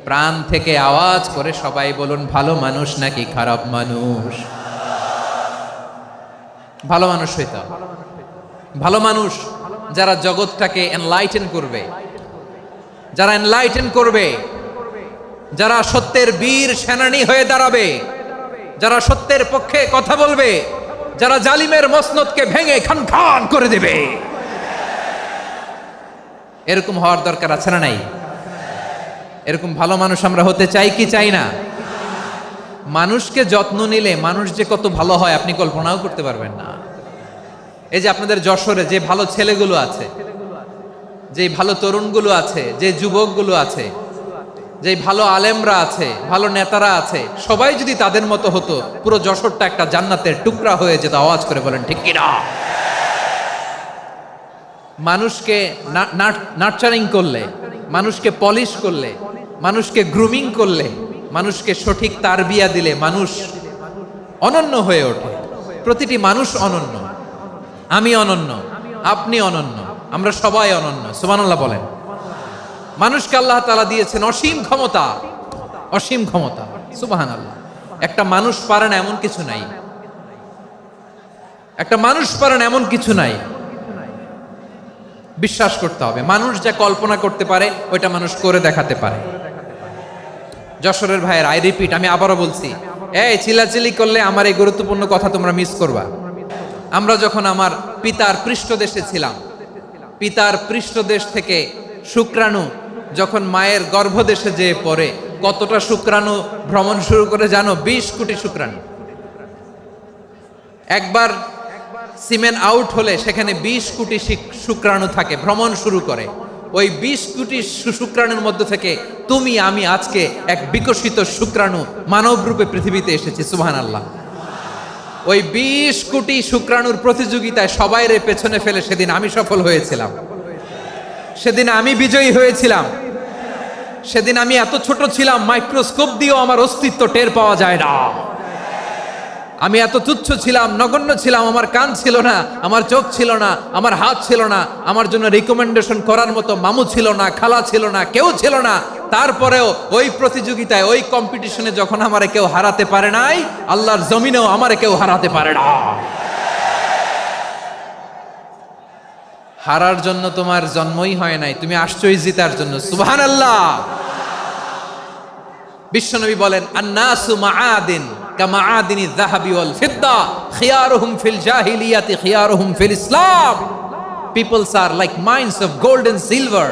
প্রাণ থেকে আওয়াজ করে সবাই বলুন, ভালো মানুষ নাকি খারাপ মানুষ? ভালো মানুষ হইতে হবে। ভালো মানুষ যারা জগৎটাকে এনলাইটেন করবে, যারা এনলাইটেন করবে, যারা সত্যের বীর সেনানী হয়ে দাঁড়াবে, যারা সত্যের পক্ষে কথা বলবে, যারা জালিমের মসনদকে ভেঙে খান খান করে দেবে। এরকম হওয়ার দরকার আছে না নাই? এরকম ভালো মানুষ আমরা হতে চাই কি চাই না? মানুষকে যত্ন নিলে মানুষ যে কত ভালো হয় আপনি কল্পনাও করতে পারবেন না। এই যে আপনাদের যশোরে যে ভালো ছেলেগুলো আছে, যে ভালো তরুণগুলো আছে, যে যুবকগুলো আছে, যে ভালো আলেমরা আছে, ভালো নেতারা আছে, সবাই যদি তাদের মতো হতো, পুরো যশোরটা একটা জান্নাতের টুকরা হয়ে যেত। আওয়াজ করে বলেন ঠিক কিনা? মানুষকে নার্চারিং করলে, মানুষকে পলিশ করলে, মানুষকে গ্রুমিং করলে, মানুষকে সঠিক তারবিয়া দিলে মানুষ অনন্য হয়ে ওঠে। প্রতিটি মানুষ অনন্য। আমি অনন্য, আপনি অনন্য, আমরা সবাই অনন্য। সুবহানাল্লাহ বলেন। মানুষকে আল্লাহ তাআলা দিয়েছেন অসীম ক্ষমতা, অসীম ক্ষমতা। সুবহানাল্লাহ। একটা মানুষ পারে না এমন কিছু নাই, একটা মানুষ পারে না এমন কিছু নাই। বিশ্বাস করতে হবে মানুষ যা কল্পনা করতে পারে ওইটা মানুষ করে দেখাতে পারে। যশোরের ভাইয়ের, আই রিপিট, আমি আবারও বলছি, এই চিল্লাচিল্লি করলে আমার এই গুরুত্বপূর্ণ কথা তোমরা মিস করবা। আমরা যখন আমার পিতার পৃষ্ঠদেশে ছিলাম, পিতার পৃষ্ঠদেশ থেকে শুক্রাণু যখন মায়ের গর্ভদেশে যেয়ে পড়ে, কতটা শুক্রাণু ভ্রমণ শুরু করে জানো? 20 কোটি শুক্রাণু। একবার সিমেন আউট হলে সেখানে 20 কোটি শুক্রাণু থাকে, ভ্রমণ শুরু করে। ওই 20 কোটি শুক্রাণুর মধ্য থেকে তুমি আমি আজকে এক বিকশিত শুক্রাণু মানব রূপে পৃথিবীতে এসেছি। সুবহানাল্লাহ। ওই 20 কোটি শুক্রাণুর প্রতিযোগিতায় সবাইরে পেছনে ফেলে সেদিন আমি সফল হয়েছিলাম, সেদিন আমি বিজয়ী হয়েছিলাম। সেদিন আমি এত ছোট ছিলাম, মাইক্রোস্কোপ দিয়েও আমার অস্তিত্ব টের পাওয়া যায় না। আমি এত তুচ্ছ ছিলাম, নগণ্য ছিলাম, আমার কান ছিল না, আমার চোখ ছিল না, আমার হাত ছিল না, আমার জন্য রিকমেন্ডেশন করার মতো মামু ছিল না, খালা ছিল না, কেউ ছিল না। তারপরেও ওই প্রতিযোগিতায়, ওই কম্পিটিশনে যখন আমারে কেউ হারাতে পারে নাই, আল্লাহর জমিনেও আমারে কেউ হারাতে পারে না। হারার জন্য তোমার জন্মই হয় নাই, তুমি আসছই জিতার জন্য। সুবহানাল্লাহ। বিশ্বনবী বলেন, আন্নাসু মাআদিন কামাআদিনি যাহাবি ওয়াল ফিদ্দা খিয়ারুহুম ফিল জাহিলিয়াতি খিয়ারুহুম ফিল ইসলাম। Peoples are like mines of gold and silver.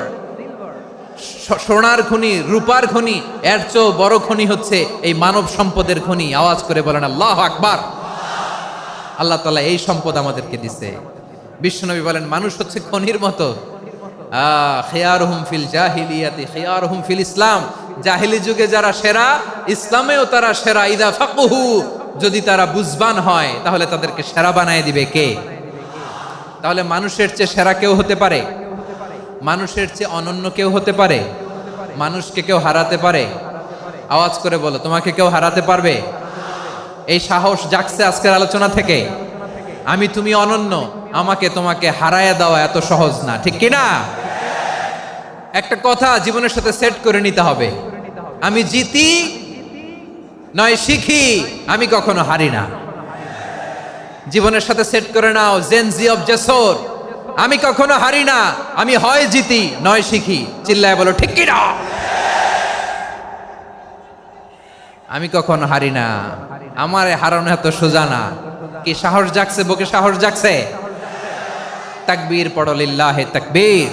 সোনার খনি, রূপার খনি, এর চেয়েও বড় খনি হচ্ছে এই মানব সম্পদের খনি। আওয়াজ করে বলেন আল্লাহু আকবার। আল্লাহ তাআলা এই সম্পদ আমাদেরকে দিয়েছে। বিশ্বনবী বলেন, মানুষ হচ্ছে খনির মতো। খিয়ারুহুম ফিল জাহিলিয়াতি খিয়ারুহুম ফিল ইসলাম। জাহিলি যুগে যারা সেরা, ইসলামেও তারা সেরা। ইদা ফাকুহু, যদি তারা বুঝবান হয় তাহলে তাদেরকে সেরা বানায় দিবে কে? তাহলে মানুষের চেয়ে সেরা কেউ হতে পারে? মানুষের চেয়ে অনন্য কেউ হতে পারে? মানুষকে কেউ হারাতে পারে? আওয়াজ করে বলো, তোমাকে কেউ হারাতে পারবে? এই সাহস জাগছে আজকের আলোচনা থেকে। আমি তুমি অনন্য, আমাকে তোমাকে হারায়া দেওয়া এত সহজ না, ঠিক কিনা? একটা কথা জীবনের সাথে সেট করে নিতে হবে, আমি জিতি নয় শিখি, আমি কখনো হারি না। জীবনের সাথে সেট করে নাও, জেনজি অফ জেসর, আমি কখনো হারি না, আমি হয় জিতি নয় শিখি। চিল্লায় বলো ঠিক কিনা? আমি কখনো হারি না, আমার হারানো এত সোজা না। কি সাহস জাগছে? বুকে সাহস জাগছে? তাকবীর পড়ো, লিল্লাহে তাকবীর।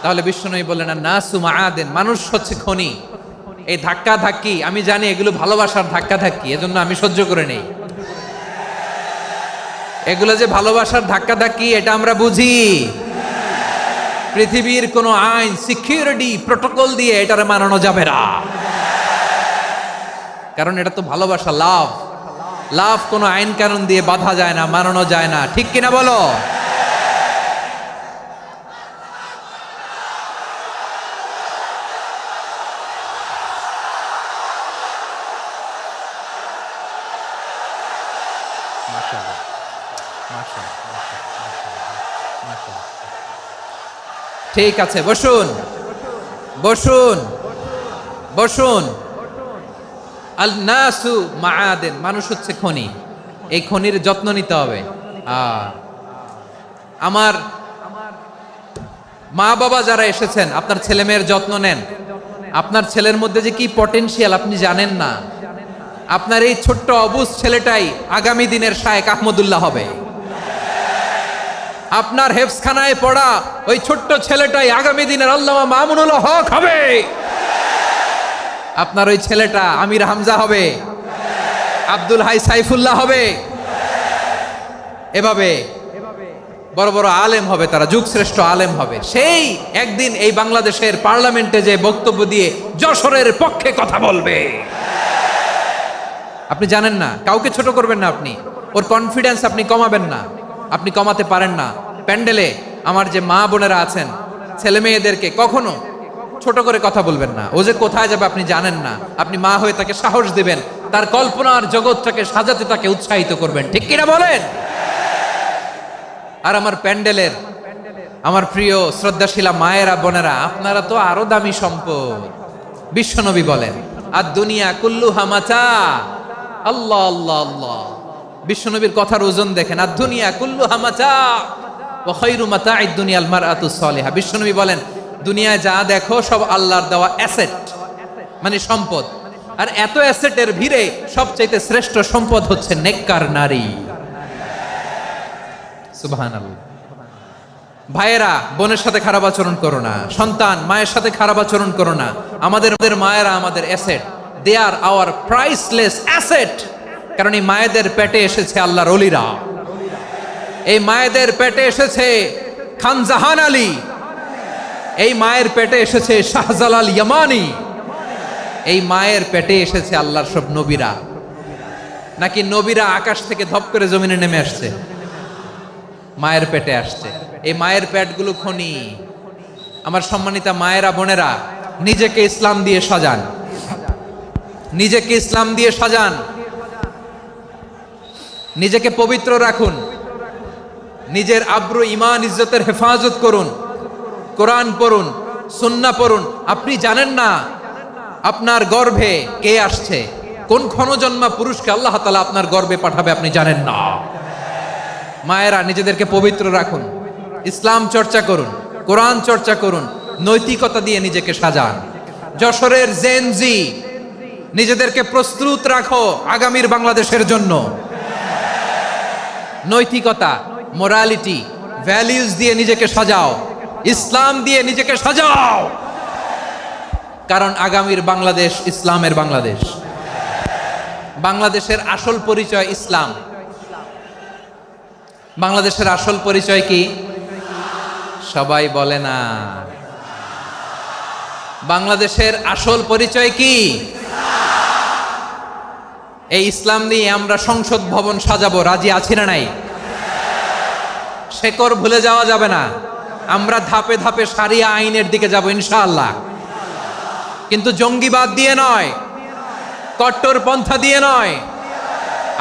তাহলে বিশ্বনবী বললেন, নাসু মাআদিন, মানুষ হচ্ছে খনি। এই ধাক্কা ধাক্কি আমি জানি এগুলো ভালোবাসার ধাক্কা ধাক্কি, এজন্য আমি সহ্য করে নেই। এগুলো যে ভালোবাসার ধাক্কা ধাক্কি এটা আমরা বুঝি। পৃথিবীর কোন আইন, সিকিউরিটি প্রটোকল দিয়ে এটারে মানানো যাবে না, কারণ এটা তো ভালোবাসা, লাভ। লাভ কোনো আইন কানুন দিয়ে বাধা যায় না, মানানো যায় না, ঠিক কিনা বলো? ঠিক আছে, বসুন বসুন বসুন। আল নাসু মাআদিন, মানুষ হচ্ছে খনি। এই খনির যত্ন নিতে হবে। আমার মা বাবা যারা এসেছেন, আপনার ছেলে মেয়ের যত্ন নেন। আপনার ছেলের মধ্যে যে কি পটেনশিয়াল আপনি জানেন না। আপনার এই ছোট্ট অবুজ ছেলেটাই আগামী দিনের শায়েখ আহমদুল্লাহ হবে। আপনার হেফজখানায় পড়া ওই ছোট্ট ছেলেটাই আগামী দিনের আল্লামা মামুনুল হক হবে। আপনার ওই ছেলেটা আমির হামজা হবে, আব্দুল হাই সাইফুল্লাহ হবে। এভাবে বড় বড় আলেম হবে, তারা যুগশ্রেষ্ঠ আলেম হবে। সেই একদিন এই বাংলাদেশের পার্লামেন্টে যে বক্তব্য দিয়ে যশোরের পক্ষে কথা বলবে। আপনি জানেন না, কাউকে ছোট করবেন না আপনি, ওর কনফিডেন্স আপনি কমাবেন না, আপনি কমাতে পারেন না। প্যান্ডেলে আমার যে মা বোনেরা আছেন, ছেলে মেয়েদেরকে কখনো ছোট করে কথা বলবেন না। ও যে কোথায় যাবে আপনি জানেন না, আপনি মা হয়ে তাকে সাহস দিবেন, তার কল্পনার জগৎটাকে সাজাতে তাকে উৎসাহিত করবেন, ঠিক কিনা বলেন? আর আমার প্যান্ডেলের আমার প্রিয় শ্রদ্ধাশীলা মায়েরা বোনেরা, আপনারা তো আরো দামি সম্পদ। বিশ্বনবী বলেন, আর দুনিয়া কুল্লুহা মাতা। আল্লাহ আল্লাহ আল্লাহ। বিশ্বনবীর কথার ওজন দেখেন, আর দুনিয়া কুল্লুহা মাতা। ওয়া খায়রু মাতা'id দুনিয়াল মারআতুস সালিহা। বিশ্বনবী বলেন, দুনিয়ায় যা দেখো সব আল্লাহর দেওয়া অ্যাসেট, মানে সম্পদ। আর এত অ্যাসেটের ভিড়ে সবচাইতে শ্রেষ্ঠ সম্পদ হচ্ছে নেককার নারী। সুবহানাল্লাহ। ভাইয়েরা বোনের সাথে খারাপ আচরণ করো না, সন্তান মায়ের সাথে খারাপ আচরণ করো না। আমাদের মায়েরা আমাদের asset, they are our priceless asset. কারণ এই মায়েদের পেটে এসেছে আল্লাহর ওলিরা, এই মায়েদের পেটে এসেছে খান জাহান আলী, এই মায়ের পেটে এসেছে শাহজালাল ইয়ামানি, এই মায়ের পেটে এসেছে আল্লাহর সব নবীরা। নাকি নবীরা আকাশ থেকে ধপ করে জমিনে নেমে আসছে? মায়ের পেটে আসছে। এই মায়ের পেটগুলো খনি। আমার সম্মানিতা মায়েরা বোনেরা, নিজেকে ইসলাম দিয়ে সাজান, নিজেকে ইসলাম দিয়ে সাজান, নিজেকে পবিত্র রাখুন, নিজের আব্রু ইমান ইজ্জতের হেফাজত করুন, কোরআন পড়ুন, সুন্নাহ পড়ুন। আপনি জানেন না আপনার গর্ভে কে আসছে, কোন ক্ষণজন্মা পুরুষকে আল্লাহ তাআলা আপনার গর্ভে পাঠাবে আপনি জানেন না। মায়েরা নিজেদেরকে পবিত্র রাখুন, ইসলাম চর্চা করুন, কোরআন চর্চা করুন, নৈতিকতা দিয়ে নিজেকে সাজান। যশোরের জেনজি, নিজেদেরকে প্রস্তুত রাখো আগামীর বাংলাদেশের জন্য। নৈতিকতা, মোরালিটি, ভ্যালিউজ দিয়ে নিজেকে সাজাও, ইসলাম দিয়ে নিজেকে সাজাও। কারণ আগামীর বাংলাদেশ ইসলামের বাংলাদেশ। বাংলাদেশের আসল পরিচয় ইসলাম। বাংলাদেশের আসল পরিচয় কি? সবাই বলে না। বাংলাদেশের আসল পরিচয় কি? এই ইসলাম নিয়ে আমরা সংসদ ভবন সাজাবো, রাজি আছি না নাই? শেকড় ভুলে যাওয়া যাবে না। আমরা ধাপে ধাপে শারিয়া আইনের দিকে যাব ইনশাআল্লাহ, কিন্তু জঙ্গিবাদ দিয়ে নয়, কট্টরপন্থা দিয়ে নয়।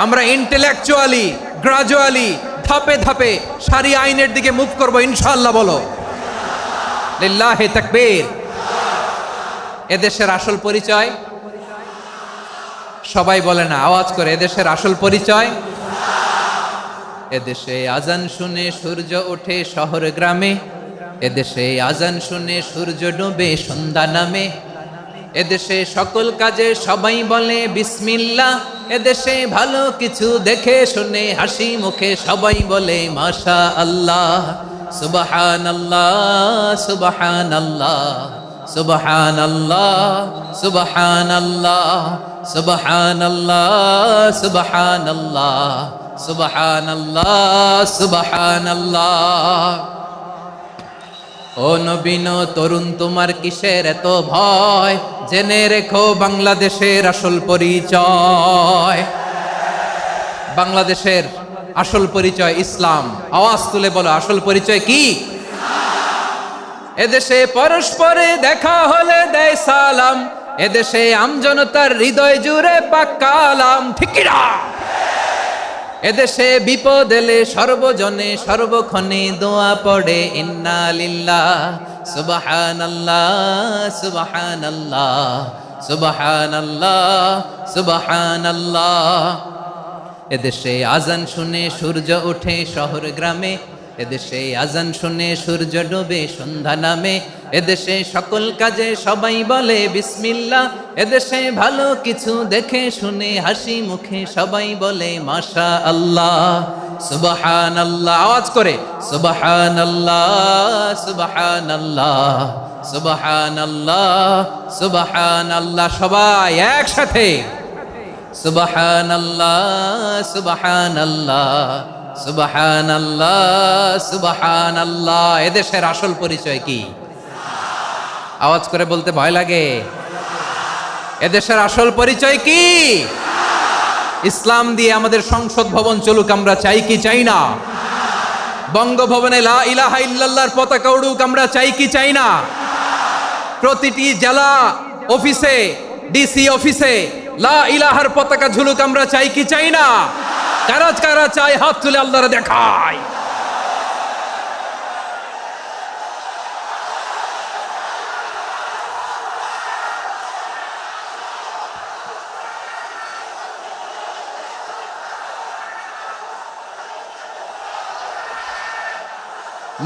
আমরা ইন্টেলেকচুয়ালি, গ্রাজুয়ালি, ধাপে ধাপে শারিয়া আইনের দিকে মুভ করব ইনশাআল্লাহ। বলো লিল্লাহি তাকবীর। এদেশের আসল পরিচয় সবাই বলে না, আওয়াজ করে, এদেশের আসল পরিচয়। এদেশে আজান শুনে সূর্য ওঠে শহর গ্রামে, এদেশে আজান শুনে সূর্য ডুবে সন্ধ্যা নামে, এদেশে সকল কাজে সবাই বলে বিসমিল্লাহ, এদেশে ভালো কিছু দেখে শুনে হাসি মুখে সবাই বলে মাশা আল্লাহ। সুবহানাল্লাহ, সুবহানাল্লাহ, সুবহানাল্লাহ, সুবহানাল্লাহ, সুবহানাল্লাহ, সুবহানাল্লাহ, সুবহানাল্লাহ, সুবহানাল্লাহ। ও নবীন তরুণ, তোমার কিসের এত ভয়? জেনে রেখো বাংলাদেশের আসল পরিচয়। বাংলাদেশের আসল পরিচয় ইসলাম। আওয়াজ তুলে বলো, আসল পরিচয় কি? এদেশে পরস্পরে দেখা হলে দেয় সালাম, এদেশে আমজনতার হৃদয় জুড়ে পাক্কা আলাম। ঠিক কি না? এদেশে বিপদ এলে সর্বজনে সর্বক্ষণে দোয়া পড়ে ইন্না লিল্লাহ, সুবহানাল্লাহ, সুবহানাল্লাহ, সুবহানাল্লাহ, সুবহানাল্লাহ। এদেশে আজান শুনে সূর্য ওঠে শহর গ্রামে, এদেশে আজান শুনে সূর্য ডুবে সন্ধ্যা নামে, এদেশে সকল কাজে সবাই বলে বিসমিল্লাহ, এদেশে ভালো কিছু দেখে শুনে হাসি মুখে সবাই বলে মাশা আল্লাহ। সুবহানাল্লাহ, আওয়াজ করে সুবহানাল্লাহ, সুবহানাল্লাহ, সুবহানাল্লাহ, সুবহানাল্লাহ। সবাই একসাথে সুবহানাল্লাহ, সুবহানাল্লাহ, সুবহানাল্লাহ, সুবহানাল্লাহ। এদেশের আসল পরিচয় কি? আওয়াজ করে বলতে ভয় লাগে। এদেশের আসল পরিচয় কি? ইসলাম দিয়ে আমাদের সংসদ ভবন চলুক, আমরা চাই কি চাই না? বঙ্গভবনে লা ইলাহা ইল্লাল্লাহর পতাকা উড়ুক, আমরা চাই কি চাই না? প্রতিটি জেলা অফিসে, ডিসি অফিসে লা ইলাহার পতাকা ঝুলুক, আমরা চাই কি চাই না? কারা কারা চাই হাত তুলে আল্লাহরে দেখায়।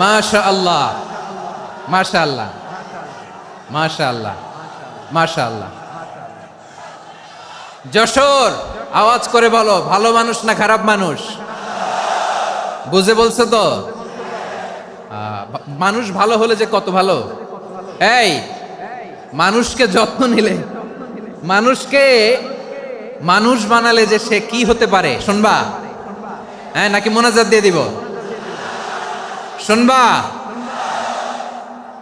মাশাআল্লাহ, মাশাআল্লাহ, মাশাআল্লাহ, মাশাআল্লাহ। যশোর, আওয়াজ করে বলো, ভালো মানুষ না খারাপ মানুষ? বুঝে বলছো তো? মানুষ ভালো হলে যে কত ভালো। এই মানুষকে যত্ন নিলে, মানুষকে মানুষ বানালে যে সে কি হতে পারে শুনবা? হ্যাঁ, নাকি মোনাজাত দিয়ে দিব? শুনবা?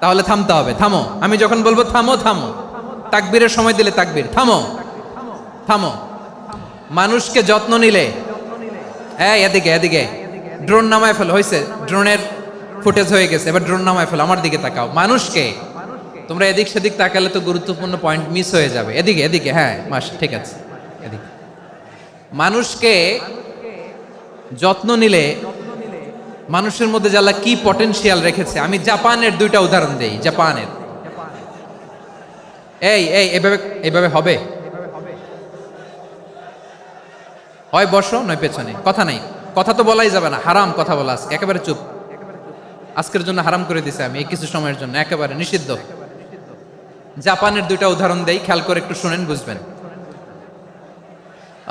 তাহলে থামতে হবে। থামো, আমি যখন বলবো থামো থামো, তাকবীরের সময় দিলে তাকবীর। থামো থামো। মানুষকে যত্ন নিলে, এই এদিকে এদিকে, ড্রোন নামায় ফেলো। হয়েছে, ড্রোনের ফুটেজ হয়ে গেছে, এবার ড্রোন নামায় ফেলো। আমার দিকে তাকাও। মানুষকে, তোমরা এদিক সেদিক তাকালে তো গুরুত্বপূর্ণ পয়েন্ট মিস হয়ে যাবে। এদিকে এদিকে, হ্যাঁ মাস, ঠিক আছে, এদিকে। মানুষকে যত্ন নিলে মানুষের মধ্যে যে আল্লাহ কি পটেনশিয়াল রেখেছে। আমি জাপানের দুইটা উদাহরণ দেই। জাপানের, এই এই এভাবে এভাবে হবে, হয় বসো নয় পেছনে, কথা নাই, কথা তো বলাই যাবে না, হারাম কথা বলা। আজকে একেবারে চুপ, আজকের জন্য হারাম করে দিছে আমি, এই কিছু সময়ের জন্য একেবারে নিষিদ্ধ। জাপানের দুইটা উদাহরণ দেই, খেয়াল করে একটু শুনেন, বুঝবেন।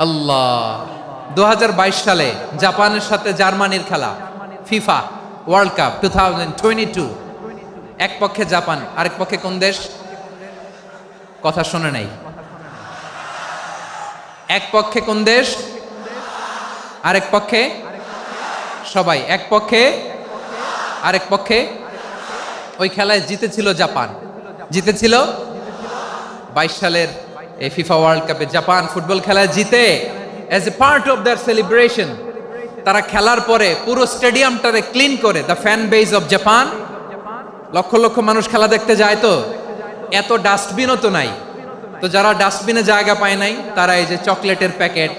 আল্লাহ, 2022 সালে জাপানের সাথে জার্মানির খেলা, ফিফা ওয়ার্ল্ড কাপ 2022। এক পক্ষে জাপান, আরেক পক্ষে কোন দেশ? কথা শুনে নাই। এক পক্ষে কোন দেশ, আরেক পক্ষে সবাই। এক পক্ষে, আরেক পক্ষে। ওই খেলায় জিতেছিল জাপান, জিতেছিল 22 সালের এই ফিফা ওয়ার্ল্ড কাপে। জাপান ফুটবল খেলায় জিতে, as a part of their celebration তারা খেলার পরে পুরো স্টেডিয়ামটারে ক্লিন করে। The fan base of Japan, lakh lakh মানুষ খেলা দেখতে যায়, তো এত ডাস্টবিনও তো নাই। তো যারা ডাস্টবিনে জায়গা পায় নাই, তারা এই যে চকলেটের প্যাকেট,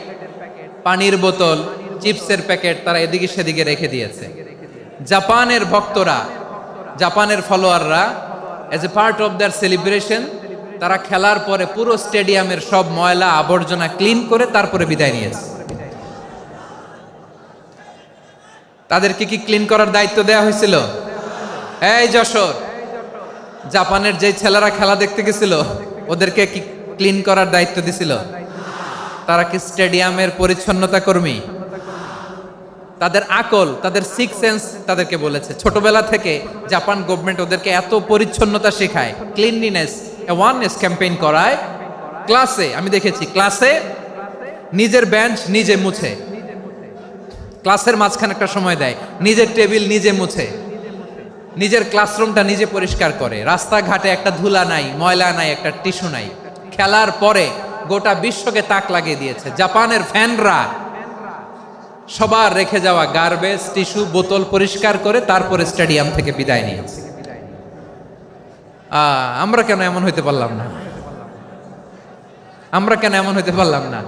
পানির বোতল, চিপসের প্যাকেট তারা এদিকে সেদিকে রেখে দিয়েছে। জাপানের ভক্তরা, জাপানের ফলোয়াররা, as a part of their celebration তারা খেলার পরে পুরো স্টেডিয়ামের সব ময়লা আবর্জনা ক্লিন করে তারপরে বিদায় নিয়েছে। তাদেরকে কি ক্লিন করার দায়িত্ব দেওয়া হয়েছিল? এই যশোর, জাপানের যে ছেলেরা খেলা দেখতে গেছিল ওদেরকে কি ক্লিন করার দায়িত্ব দিছিল? তারা কি স্টেডিয়ামের পরিচ্ছন্নতা কর্মী? তাদের আকল, তাদের সিক্স সেন্স তাদেরকে বলেছে। ছোটবেলা থেকে জাপান গভর্নমেন্ট ওদেরকে এত পরিচ্ছন্নতা শেখায়, ক্লিনলিনেস অ্যাওয়ারনেস ক্যাম্পেইন করায়। ক্লাসে আমি দেখেছি, ক্লাসে নিজের বেঞ্চ নিজে মুছে, ক্লাসের মাঝখানে একটা সময় দেয়, নিজের টেবিল নিজে মুছে, নিজের ক্লাসরুমটা নিজে পরিষ্কার করে। রাস্তাঘাটে একটা ধুলা নাই, ময়লা নাই, একটা টিস্যু নাই। খেলার পরে গোটা বিশ্বকে তাক লাগিয়ে দিয়েছে। জাপানের ফ্যানরা সবার রেখে যাওয়া গার্বেজ, টিস্যু, বোতল পরিষ্কার করে তারপরে স্টেডিয়াম থেকে বিদায় নিয়েছে। আমরা কেন এমন হইতে পারলাম না? আমরা কেন এমন হইতে পারলাম না?